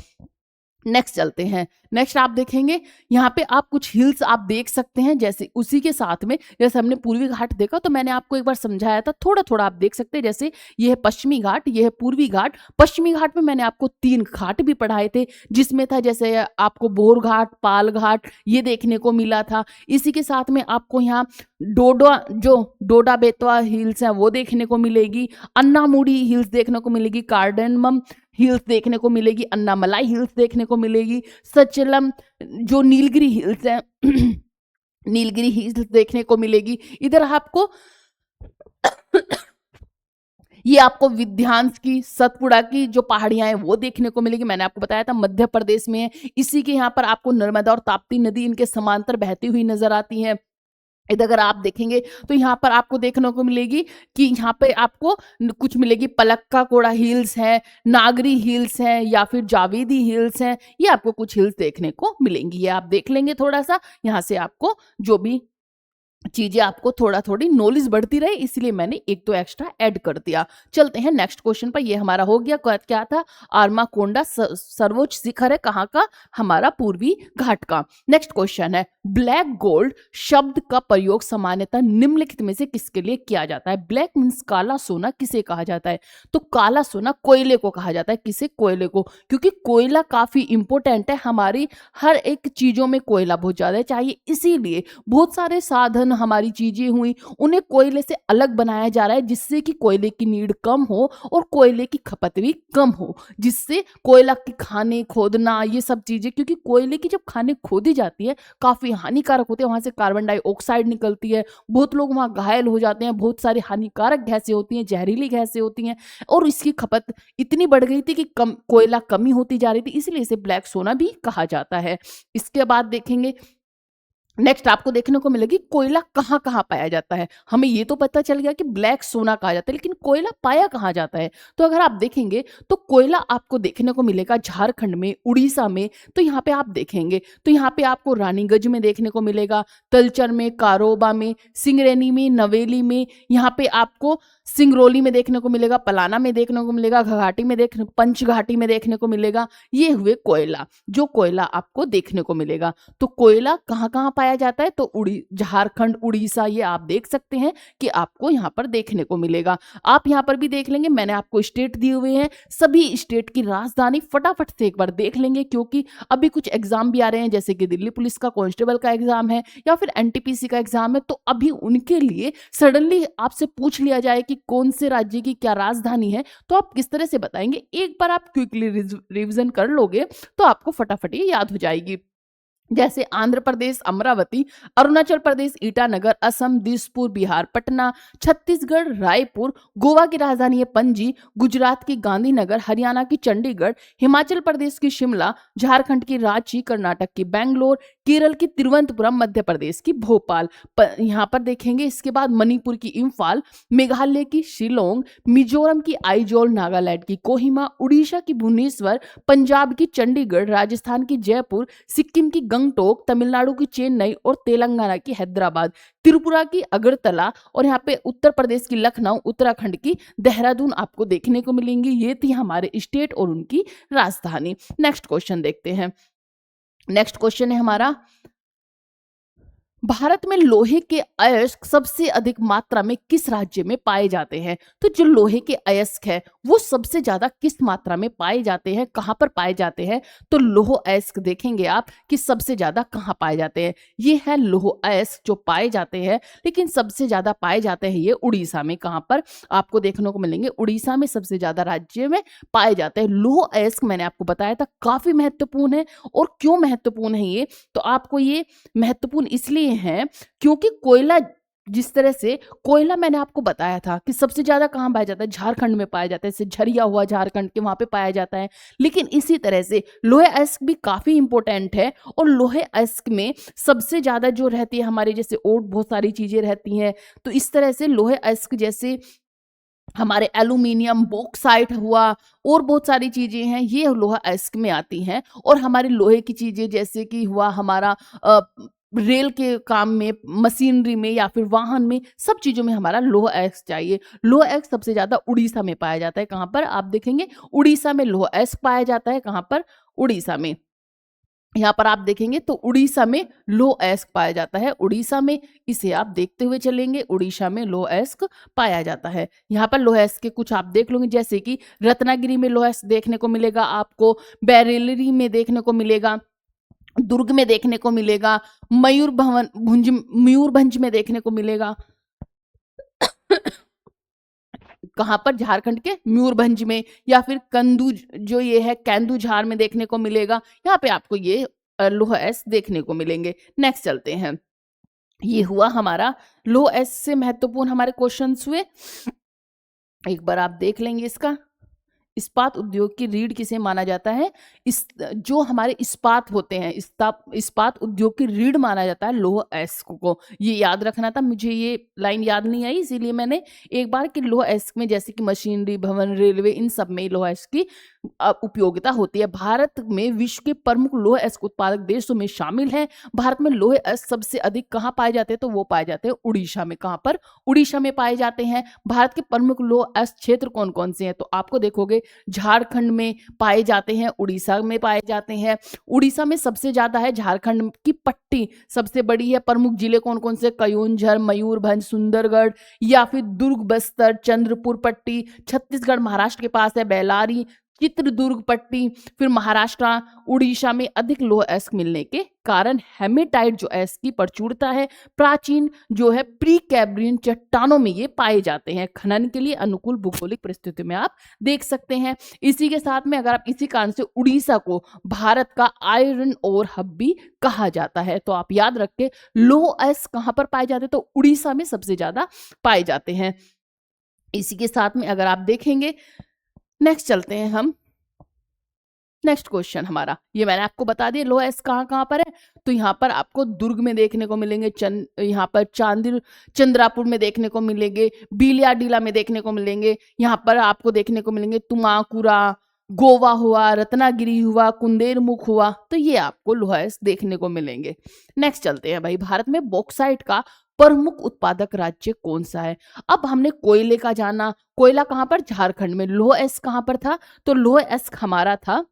[SPEAKER 1] नेक्स्ट चलते हैं। नेक्स्ट आप देखेंगे यहाँ पे आप कुछ हिल्स आप देख सकते हैं, जैसे उसी के साथ में जैसे हमने पूर्वी घाट देखा तो मैंने आपको एक बार समझाया था, थोड़ा थोड़ा आप देख सकते हैं। जैसे ये है पश्चिमी घाट, ये है पूर्वी घाट। पश्चिमी घाट में मैंने आपको 3 घाट भी पढ़ाए थे, जिसमें था जैसे आपको बोर घाट, पाल घाट ये देखने को मिला था। इसी के साथ में आपको यहाँ डोडा बेतवा हिल्स है वो देखने को मिलेगी, अन्नामुडी हिल्स देखने को मिलेगी, कार्डेनमम हिल्स देखने को मिलेगी, अन्नामलाई हिल्स देखने को मिलेगी, सचलम जो नीलगिरी हिल्स है नीलगिरी हिल्स देखने को मिलेगी। इधर आपको ये आपको विध्यांस की, सतपुड़ा की जो पहाड़ियां हैं वो देखने को मिलेगी। मैंने आपको बताया था मध्य प्रदेश में है। इसी के यहाँ पर आपको नर्मदा और ताप्ती नदी इनके समांतर बहती हुई नजर आती है। इधर अगर आप देखेंगे तो यहाँ पर आपको देखने को मिलेगी कि यहाँ पे आपको कुछ मिलेगी, पलक्का कोड़ा हिल्स है, नागरी हिल्स है, या फिर जावेदी हिल्स है। ये आपको कुछ हिल्स देखने को मिलेंगी, ये आप देख लेंगे थोड़ा सा। यहाँ से आपको जो भी चीजें आपको थोड़ा थोड़ी नॉलेज बढ़ती रहे, इसलिए मैंने एक तो एक्स्ट्रा ऐड कर दिया। चलते हैं नेक्स्ट क्वेश्चन पर। ये हमारा हो गया, क्या था? आर्माकोंडा सर्वोच्च शिखर है कहाँ का? हमारा पूर्वी घाट का। नेक्स्ट क्वेश्चन है, ब्लैक गोल्ड शब्द का प्रयोग सामान्यतः निम्नलिखित में से किसके लिए किया जाता है? ब्लैक मीन्स काला सोना, किसे कहा जाता है? तो काला सोना कोयले को कहा जाता है। किसे? कोयले को, क्योंकि कोयला काफी इंपॉर्टेंट है, हमारी हर एक चीजों में कोयला बहुत ज्यादा चाहिए, इसीलिए बहुत सारे साधन, हमारी चीजें हुई, उन्हें कोयले से अलग बनाया जा रहा है, जिससे कि कोयले की नीड कम हो और कोयले की खपत भी कम हो, जिससे कोयला की खाने खोदना ये सब चीजें, क्योंकि कोयले की जब खाने खोदी जाती है काफी हानिकारक होते हैं, वहां से कार्बन डाइऑक्साइड निकलती है, बहुत लोग वहां घायल हो जाते हैं, बहुत सारी हानिकारक गैसें होती हैं, जहरीली गैसें होती हैं, और इसकी खपत इतनी बढ़ गई थी कि कोयला कमी होती जा रही थी, इसलिए इसे ब्लैक सोना भी कहा जाता है। इसके बाद देखेंगे नेक्स्ट आपको देखने को मिलेगी कोयला कहाँ कहाँ पाया जाता है। हमें ये तो पता चल गया कि ब्लैक सोना कहा जाता है, लेकिन कोयला पाया कहाँ जाता है? तो अगर आप देखेंगे तो कोयला आपको देखने को मिलेगा झारखंड में, उड़ीसा में। तो यहाँ पे आप देखेंगे तो यहाँ पे आपको रानीगंज में देखने को मिलेगा, तलचर में, कारोबा में, सिंगरैनी में, नवेली में, यहाँ पे आपको सिंगरौली में देखने को मिलेगा, पलाना में देखने को मिलेगा, घाटी में पंचघाटी में देखने को मिलेगा। ये हुए कोयला, जो कोयला आपको देखने को मिलेगा। तो कोयला कहाँ कहाँ पाया जाता है? तो झारखंड, उड़ीसा, ये आप देख सकते हैं कि आपको यहाँ पर देखने को मिलेगा। आप यहाँ पर भी देख लेंगे, मैंने आपको स्टेट दिए हुए हैं, सभी स्टेट की राजधानी फटाफट से एक बार देख लेंगे, क्योंकि अभी कुछ एग्जाम भी आ रहे हैं, जैसे कि दिल्ली पुलिस का कांस्टेबल का एग्जाम है या फिर एनटीपीसी का एग्जाम है। तो अभी उनके लिए सडनली आपसे पूछ लिया जाए कि कौन से राज्य की क्या राजधानी है, तो आप किस तरह से बताएंगे? एक बार आप क्विकली रिवीजन कर लोगे तो आपको फटाफट ये याद हो जाएगी। जैसे आंध्र प्रदेश अमरावती, अरुणाचल प्रदेश ईटानगर, असम दिसपुर, बिहार पटना, छत्तीसगढ़ रायपुर, गोवा की राजधानी है पणजी, गुजरात की गांधीनगर, हरियाणा की चंडीगढ़, हिमाचल प्रदेश की शिमला, झारखंड की रांची, कर्नाटक की बेंगलोर, केरल की तिरुवनंतपुरम, मध्य प्रदेश की भोपाल। यहाँ पर देखेंगे इसके बाद मणिपुर की इम्फाल, मेघालय की शिलोंग, मिजोरम की आइजोल, नागालैंड की कोहिमा, उड़ीसा की भुवनेश्वर, पंजाब की चंडीगढ़, राजस्थान की जयपुर, सिक्किम की गंगटोक, तमिलनाडु की चेन्नई और तेलंगाना की हैदराबाद, त्रिपुरा की अगरतला और यहाँ पे उत्तर प्रदेश की लखनऊ, उत्तराखंड की देहरादून आपको देखने को मिलेंगी। ये थी हमारे स्टेट और उनकी राजधानी। नेक्स्ट क्वेश्चन देखते हैं। नेक्स्ट क्वेश्चन है हमारा, भारत में लोहे के अयस्क सबसे अधिक मात्रा में किस राज्य में पाए जाते हैं? तो जो लोहे के अयस्क है वो सबसे ज्यादा किस मात्रा में पाए जाते हैं, कहां पर पाए जाते हैं? तो लोह अयस्क देखेंगे आप कि सबसे ज्यादा कहां पाए जाते हैं। ये है लोह अयस्क जो पाए जाते हैं, लेकिन सबसे ज्यादा पाए जाते हैं ये उड़ीसा में। कहां पर आपको देखने को मिलेंगे? उड़ीसा में सबसे ज्यादा राज्य में पाए जाते हैं। लोह अयस्क मैंने आपको बताया था काफी महत्वपूर्ण है। और क्यों महत्वपूर्ण है ये? तो आपको ये महत्वपूर्ण इसलिए है क्योंकि कोयला, जिस तरह से कोयला मैंने आपको बताया था कि सबसे ज्यादा कहां पाया जाता है, झारखंड में पाया जाता है, जैसे झरिया हुआ झारखंड के वहां पे पाया जाता है। लेकिन इसी तरह से लोहे अयस्क भी काफी इंपॉर्टेंट है। और लोहे अयस्क में सबसे ज्यादा जो रहती है हमारे, जैसे और बहुत सारी चीजें रहती हैं, तो इस तरह से लोहे अयस्क जैसे हमारे एल्यूमिनियम, बॉक्साइट हुआ और बहुत सारी चीजें हैं, ये लोहा अयस्क में आती हैं। और हमारे लोहे की चीजें जैसे कि हुआ हमारा रेल के काम में, मशीनरी में या फिर वाहन में, सब चीजों में हमारा लोहा अयस्क चाहिए। लोहा अयस्क सबसे ज्यादा उड़ीसा में पाया जाता है। कहां पर? आप देखेंगे उड़ीसा में लोहा अयस्क पाया जाता है। कहां पर? उड़ीसा में। यहाँ पर आप देखेंगे तो उड़ीसा में लोह अयस्क पाया जाता है। उड़ीसा में, इसे आप देखते हुए चलेंगे, उड़ीसा में लोह अयस्क पाया जाता है। यहाँ पर लोह अयस्क के कुछ आप देख लोगे, जैसे कि रत्नागिरी में लोह अयस्क देखने को मिलेगा आपको, बैरेलरी में देखने को मिलेगा, दुर्ग में देखने को मिलेगा, मयूरभंज में देखने को मिलेगा। कहां पर? झारखंड के मयूरभंज में। या फिर कंदू, जो ये है केंदुझार में देखने को मिलेगा। यहाँ पे आपको ये लोह अयस्क देखने को मिलेंगे। नेक्स्ट चलते हैं। ये हुआ हमारा लोह अयस्क से महत्वपूर्ण हमारे क्वेश्चंस हुए। एक बार आप देख लेंगे इसका। इस्पात उद्योग की रीढ़ किसे माना जाता है? इस जो हमारे इस्पात होते हैं, इस्पात उद्योग की रीढ़ माना जाता है लोह अयस्क को। ये याद रखना था, मुझे ये लाइन याद नहीं आई, इसीलिए मैंने एक बार कि लोह अयस्क में जैसे कि मशीनरी, भवन, रेलवे, इन सब में लोह अयस्क की उपयोगिता होती है। भारत में विश्व के प्रमुख लोह अयस्क उत्पादक देशों में शामिल है। भारत में लोह अयस्क सबसे अधिक कहाँ पाए जाते हैं? तो वो पाए जाते हैं उड़ीसा में। कहाँ पर? उड़ीसा में पाए जाते हैं। भारत के प्रमुख लोह अयस्क क्षेत्र कौन कौन से हैं? तो आपको देखोगे झारखंड में पाए जाते हैं, उड़ीसा में पाए जाते हैं। उड़ीसा में सबसे ज्यादा है, झारखंड की पट्टी सबसे बड़ी है। प्रमुख जिले कौन कौन से? कयोंझर, मयूरभंज, सुंदरगढ़ या फिर दुर्ग, बस्तर, चंद्रपुर पट्टी। छत्तीसगढ़ महाराष्ट्र के पास है, बेलारी, चित्रदुर्ग पट्टी। फिर महाराष्ट्र, उड़ीसा में अधिक लोह अयस्क मिलने के कारण हेमेटाइट जो अयस्क की प्रचुरता है, प्राचीन जो है प्री कैम्ब्रियन चट्टानों में ये पाए जाते हैं। खनन के लिए अनुकूल भौगोलिक परिस्थितियों में आप देख सकते हैं। इसी के साथ में अगर आप इसी कारण से उड़ीसा को भारत का आयरन ओर हब भी कहा जाता है। तो आप याद रख के लोह अयस्क कहां पर पाए जाते हैं? तो उड़ीसा में सबसे ज्यादा पाए जाते हैं। इसी के साथ में अगर आप देखेंगे, नेक्स्ट चलते हैं हम। नेक्स्ट क्वेश्चन हमारा, ये मैंने आपको बता दिया लोह अयस्क कहाँ कहाँ पर है। तो यहाँ पर आपको दुर्ग में देखने को मिलेंगे, यहाँ पर चंद्रापुर में देखने को मिलेंगे, बिलियाडीला में देखने को मिलेंगे। यहाँ पर आपको देखने को मिलेंगे तुमाकुरा, गोवा हुआ, रत्नागिरी हुआ, कुंदेरमुख हुआ। तो ये आपको लोह अयस्क देखने को मिलेंगे। नेक्स्ट चलते हैं भाई, भारत में बॉक्साइट का प्रमुख उत्पादक राज्य कौन सा है? अब हमने कोयले का जाना, कोयला कहां पर? झारखंड में। लोह अयस्क कहां पर था? तो लोह अयस्क हमारा था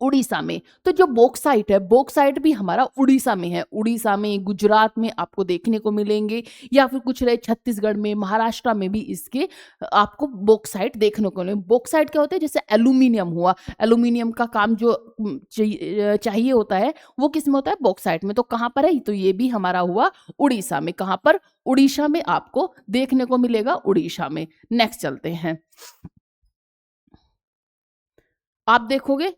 [SPEAKER 1] उड़ीसा में। तो जो बॉक्साइट है, बॉक्साइट भी हमारा उड़ीसा में है। उड़ीसा में, गुजरात में आपको देखने को मिलेंगे, या फिर कुछ रहे छत्तीसगढ़ में, महाराष्ट्र में भी इसके आपको बॉक्साइट देखने को मिलेंगे। बॉक्साइट क्या होता है? जैसे एल्यूमिनियम हुआ, एल्यूमिनियम का काम जो चाहिए होता है वो किस में होता है? बॉक्साइट में। तो कहां पर है? तो ये भी हमारा हुआ उड़ीसा में। कहां पर? उड़ीसा में आपको देखने को मिलेगा, उड़ीसा में। नेक्स्ट चलते हैं। आप देखोगे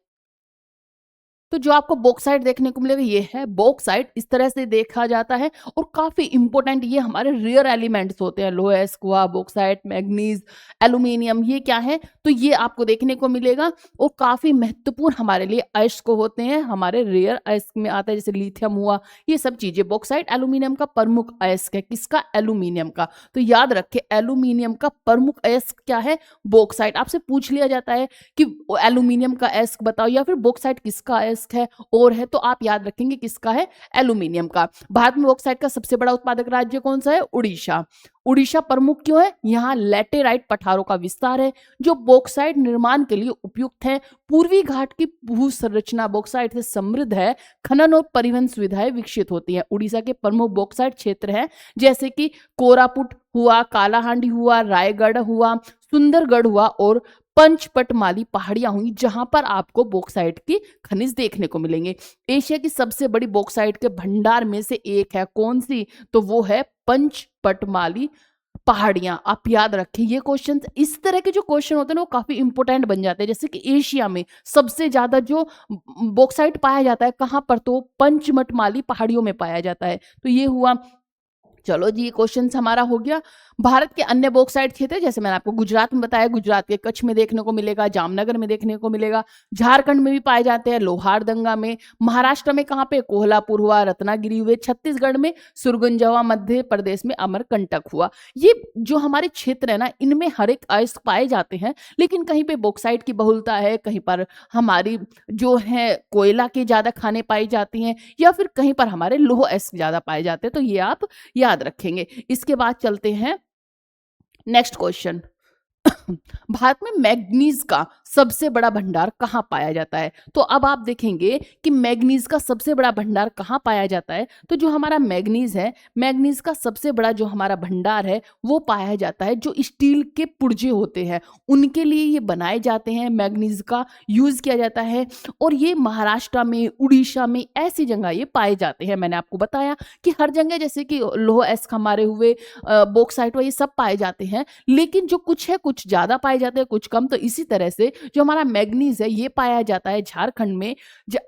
[SPEAKER 1] तो जो आपको बॉक्साइट देखने को मिलेगा ये है बॉक्साइट, इस तरह से देखा जाता है और काफी इंपॉर्टेंट ये हमारे रेयर एलिमेंट्स होते हैं, लोहा एस्क्वा, बॉक्साइट, मैग्नीज, एल्यूमिनियम, ये क्या है तो ये आपको देखने को मिलेगा और काफी महत्वपूर्ण हमारे लिए अयस्क होते हैं, हमारे रेयर अयस्क में आता है, जैसे लिथियम हुआ, ये सब चीजें। बॉक्साइट एल्यूमिनियम का प्रमुख अयस्क है, किसका? एल्यूमिनियम का। तो याद रखें एल्यूमिनियम का प्रमुख अयस्क क्या है? बॉक्साइट। आपसे पूछ लिया जाता है कि एल्यूमिनियम का अयस्क बताओ या फिर बॉक्साइट किसका अयस्क है और है, तो आप याद रखेंगे किसका है? एल्यूमिनियम का। भारत में बॉक्साइट का सबसे बड़ा उत्पादक राज्य कौन सा है? उड़ीसा। उड़ीसा प्रमुख क्यों है? यहाँ लैटेराइट पठारों का विस्तार है जो बॉक्साइट निर्माण के लिए उपयुक्त है। पूर्वी घाट की भू संरचना बॉक्साइट से समृद्ध है, खनन और परिवहन सुविधाएं विकसित होती हैं। उड़ीसा के प्रमुख बॉक्साइट क्षेत्र हैं जैसे कि कोरापुट हुआ, कालाहांडी हुआ, रायगढ़ हुआ, सुंदरगढ़ हुआ और पंचपटमाली पहाड़ियां हुई, जहां पर आपको बॉक्साइट की खनिज देखने को मिलेंगे। एशिया की सबसे बड़ी बॉक्साइट के भंडार में से एक है, कौन सी? तो वो है पंचपटमाली पहाड़ियां। आप याद रखें ये क्वेश्चन, इस तरह के जो क्वेश्चन होते हैं ना वो काफी इंपॉर्टेंट बन जाते हैं। जैसे कि एशिया में सबसे ज्यादा जो बॉक्साइट पाया जाता है कहां पर? तो पंचमटमाली पहाड़ियों में पाया जाता है। तो ये हुआ। चलो जी, ये क्वेश्चन हमारा हो गया। भारत के अन्य बॉक्साइट क्षेत्र जैसे मैंने आपको गुजरात में बताया, गुजरात के कच्छ में देखने को मिलेगा, जामनगर में देखने को मिलेगा, झारखंड में भी पाए जाते हैं, लोहारदंगा में। महाराष्ट्र में कहाँ पे? कोल्हापुर हुआ, रत्नागिरी हुए। छत्तीसगढ़ में सुरगुंजा हुआ, मध्य प्रदेश में अमरकंटक हुआ। ये जो हमारे क्षेत्र है ना इनमें हर एक अयस्क पाए जाते हैं, लेकिन कहीं पे बॉक्साइट की बहुलता है, कहीं पर हमारी जो है कोयला के ज्यादा खाने पाई जाती हैं, या फिर कहीं पर हमारे लौह अयस्क ज्यादा पाए जाते हैं। तो ये आप याद रखेंगे। इसके बाद चलते हैं नेक्स्ट क्वेश्चन। भारत में मैग्नीज का सबसे बड़ा भंडार कहाँ पाया जाता है? तो अब आप देखेंगे कि मैग्नीज का सबसे बड़ा भंडार कहाँ पाया जाता है। तो जो हमारा मैग्नीज है, मैग्नीज का सबसे बड़ा जो हमारा भंडार है वो पाया जाता है जो स्टील के पुर्जे होते हैं उनके लिए ये बनाए जाते हैं, मैग्नीज का यूज किया जाता है। और ये महाराष्ट्र में, उड़ीसा में, ऐसी जगह ये पाए जाते हैं। मैंने आपको बताया कि हर जगह जैसे कि लौह अयस्क हमारे हुए, बॉक्साइट ये सब पाए जाते हैं, लेकिन जो कुछ है कुछ ज्यादा पाए जाते हैं, कुछ कम। तो इसी तरह से जो हमारा मैग्नीज है ये पाया जाता है झारखंड में।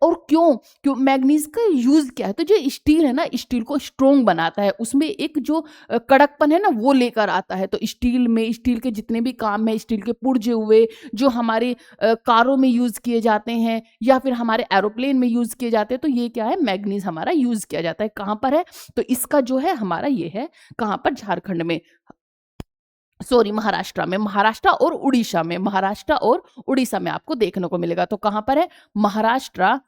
[SPEAKER 1] और क्यों मैग्नीज का यूज क्या है? तो जो स्टील है ना, स्टील को स्ट्रोंग बनाता है, उसमें एक जो कड़कपन है ना वो लेकर आता है। तो स्टील में, स्टील के जितने भी काम है, स्टील के पुर्जे हुए जो हमारे कारों में यूज किए जाते हैं या फिर हमारे एरोप्लेन में यूज किए जाते हैं, तो ये क्या है? मैग्नीज हमारा यूज किया जाता है। कहां पर है? तो इसका जो है हमारा ये है कहां पर? झारखंड में, सॉरी महाराष्ट्र में। महाराष्ट्र और उड़ीसा में, महाराष्ट्र और उड़ीसा में आपको देखने को मिलेगा। तो कहां पर है? महाराष्ट्र,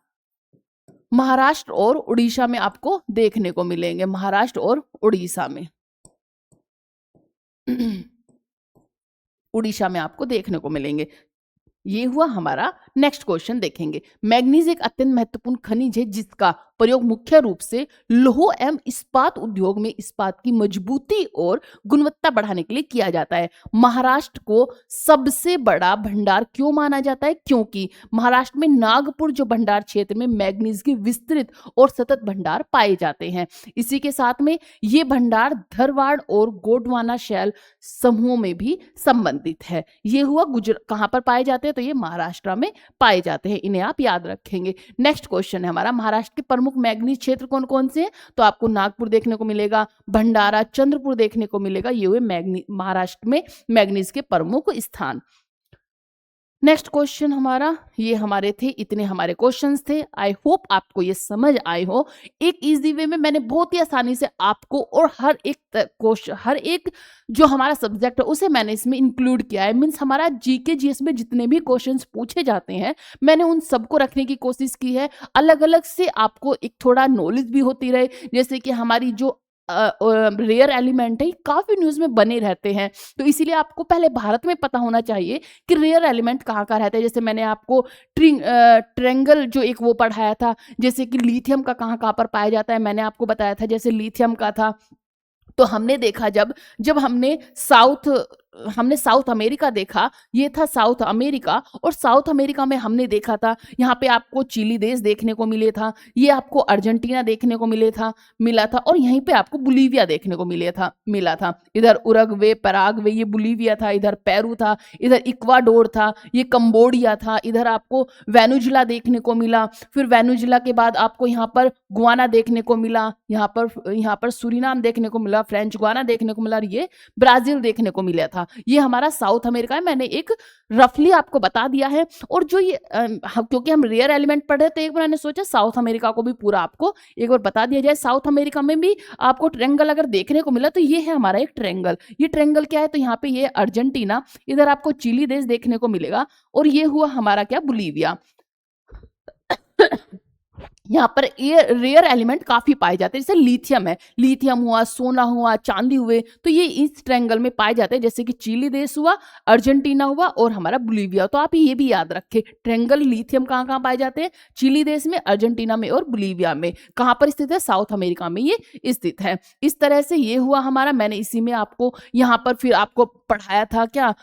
[SPEAKER 1] महाराष्ट्र और उड़ीसा में आपको देखने को मिलेंगे, महाराष्ट्र और उड़ीसा में। उड़ीसा में आपको देखने को मिलेंगे। ये हुआ हमारा। नेक्स्ट क्वेश्चन देखेंगे। मैग्नीज एक अत्यंत महत्वपूर्ण खनिज है जिसका प्रयोग मुख्य रूप से लौह एवं इस्पात उद्योग में इस्पात की मजबूती और गुणवत्ता बढ़ाने के लिए किया जाता है। महाराष्ट्र को सबसे बड़ा भंडार क्यों माना जाता है? क्योंकि महाराष्ट्र में नागपुर जो भंडार क्षेत्र में मैग्नीज के विस्तृत और सतत भंडार पाए जाते हैं। इसी के साथ में ये भंडार धरवाड़ और गोंडवाना शैल समूहों में भी संबंधित है। ये हुआ कहां पर पाए जाते हैं? तो ये महाराष्ट्र में पाए जाते हैं, इन्हें आप याद रखेंगे। नेक्स्ट क्वेश्चन है हमारा, महाराष्ट्र के प्रमुख मैग्नीज क्षेत्र कौन कौन से हैं? तो आपको नागपुर देखने को मिलेगा, भंडारा, चंद्रपुर देखने को मिलेगा। ये हुए महाराष्ट्र में मैग्नीज के प्रमुख स्थान। नेक्स्ट क्वेश्चन हमारा, ये हमारे थे, इतने हमारे क्वेश्चंस थे। आई होप आपको ये समझ आए हो। एक इजी वे में मैंने बहुत ही आसानी से आपको और हर एक क्वेश्चन, हर एक जो हमारा सब्जेक्ट है उसे मैंने इसमें इंक्लूड किया है। मीन्स हमारा जीके जीएस में जितने भी क्वेश्चंस पूछे जाते हैं मैंने उन सबको रखने की कोशिश की है। अलग अलग से आपको एक थोड़ा नॉलेज भी होती रहे। जैसे कि हमारी जो रेयर एलिमेंट है काफी न्यूज में बने रहते हैं, तो इसीलिए आपको पहले भारत में पता होना चाहिए कि रेयर एलिमेंट कहाँ कहाँ रहता है। जैसे मैंने आपको ट्रेंगल जो एक वो पढ़ाया था, जैसे कि लिथियम का कहाँ कहाँ पर पाया जाता है मैंने आपको बताया था। जैसे लिथियम का था तो हमने देखा जब हमने साउथ हमने साउथ अमेरिका देखा, ये था साउथ अमेरिका। और साउथ अमेरिका में हमने देखा था, यहाँ पे आपको चिली देश देखने को मिले था, ये आपको अर्जेंटीना देखने को मिला था और यहीं पे आपको बोलिविया देखने को मिला था। इधर उरुग्वे, पैराग्वे, ये बोलिविया था, इधर पेरू था, इधर इक्वाडोर था, ये कंबोडिया था, इधर आपको वेनेजुला देखने को मिला। फिर वेनेजुला के बाद आपको यहाँ पर गुआना देखने को मिला, यहाँ पर सूरीनाम देखने को मिला, फ्रेंच गुआना देखने को मिला और ये ब्राजील देखने को मिला था। ये हमारा साउथ अमेरिका है, मैंने एक रफली आपको बता दिया है। और जो ये क्योंकि हम रेयर एलिमेंट पढ़ रहे थे, एक बार मैंने सोचा साउथ अमेरिका को भी पूरा आपको एक बार बता दिया जाए। साउथ अमेरिका में भी आपको ट्रायंगल अगर देखने को मिला तो ये है हमारा एक ट्रायंगल। ये ट्रायंगल क्या है, तो यहाँ पे ये अर्जेंटीना, इधर आपको चिली देश देखने को मिलेगा और ये हुआ हमारा क्या, बोलिविया। यहाँ पर ये रेयर एलिमेंट काफी पाए जाते हैं, जैसे लिथियम है, लिथियम हुआ, सोना हुआ, चांदी हुए, तो ये इस ट्रायंगल में पाए जाते हैं, जैसे कि चिली देश हुआ, अर्जेंटीना हुआ और हमारा बोलिविया। तो आप ये भी याद रखें, ट्रायंगल लिथियम कहाँ कहाँ पाए जाते हैं, चिली देश में, अर्जेंटीना में और बोलिविया में। कहाँ पर स्थित है, साउथ अमेरिका में ये स्थित है। इस तरह से ये हुआ हमारा, मैंने इसी में आपको यहाँ पर फिर आपको पढ़ाया था क्या,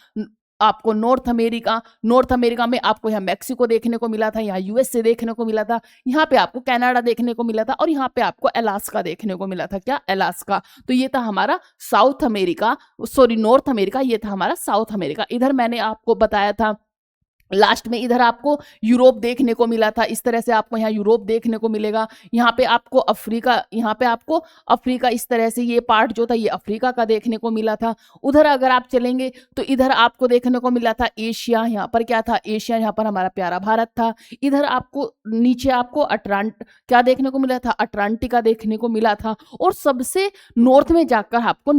[SPEAKER 1] आपको नॉर्थ अमेरिका में आपको यहाँ मैक्सिको देखने को मिला था, यहाँ यूएसए देखने को मिला था, यहाँ पे आपको कनाडा देखने को मिला था और यहाँ पे आपको अलास्का देखने को मिला था, क्या, अलास्का। तो ये था हमारा नॉर्थ अमेरिका, ये था हमारा साउथ अमेरिका। इधर मैंने आपको बताया था लास्ट में, इधर आपको यूरोप देखने को मिला था। इस तरह से आपको यहाँ यूरोप देखने को मिलेगा, यहाँ पे आपको अफ्रीका, इस तरह से ये पार्ट जो था ये अफ्रीका का देखने को मिला था। उधर अगर आप चलेंगे तो इधर आपको देखने को मिला था एशिया, यहाँ पर क्या था, एशिया, यहाँ पर हमारा प्यारा भारत था। इधर आपको नीचे आपको क्या देखने को मिला था, अटलांटिका देखने को मिला था। और सबसे नॉर्थ में जाकर आपको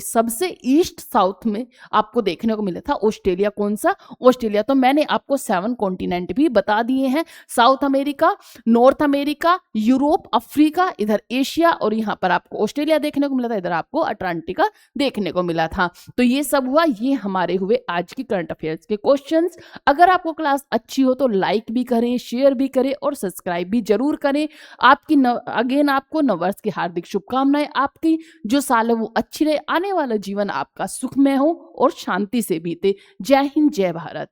[SPEAKER 1] सबसे ईस्ट साउथ में आपको देखने को मिला था ऑस्ट्रेलिया। कौन सा, ऑस्ट्रेलिया। तो मैंने आपको 7 कॉन्टिनेंट भी बता दिए हैं, south America, north America, Europe, Africa, इधर एशिया और यहाँ पर आपको ऑस्ट्रेलिया देखने को मिला था, इधर आपको अटलांटिका देखने को मिला था। तो ये सब हुआ, ये हमारे हुए आज की करंट अफेयर्स के क्वेश्चंस। अगर आपको क्लास अच्छी हो तो लाइक भी करें, शेयर भी करें और सब्सक्राइब भी जरूर करें। आपको नववर्ष की हार्दिक शुभकामनाएं। आपकी जो साल है वो अच्छी रहे, आने वाला जीवन आपका सुखमय हो और शांति से बीते। जय हिंद, जय भारत।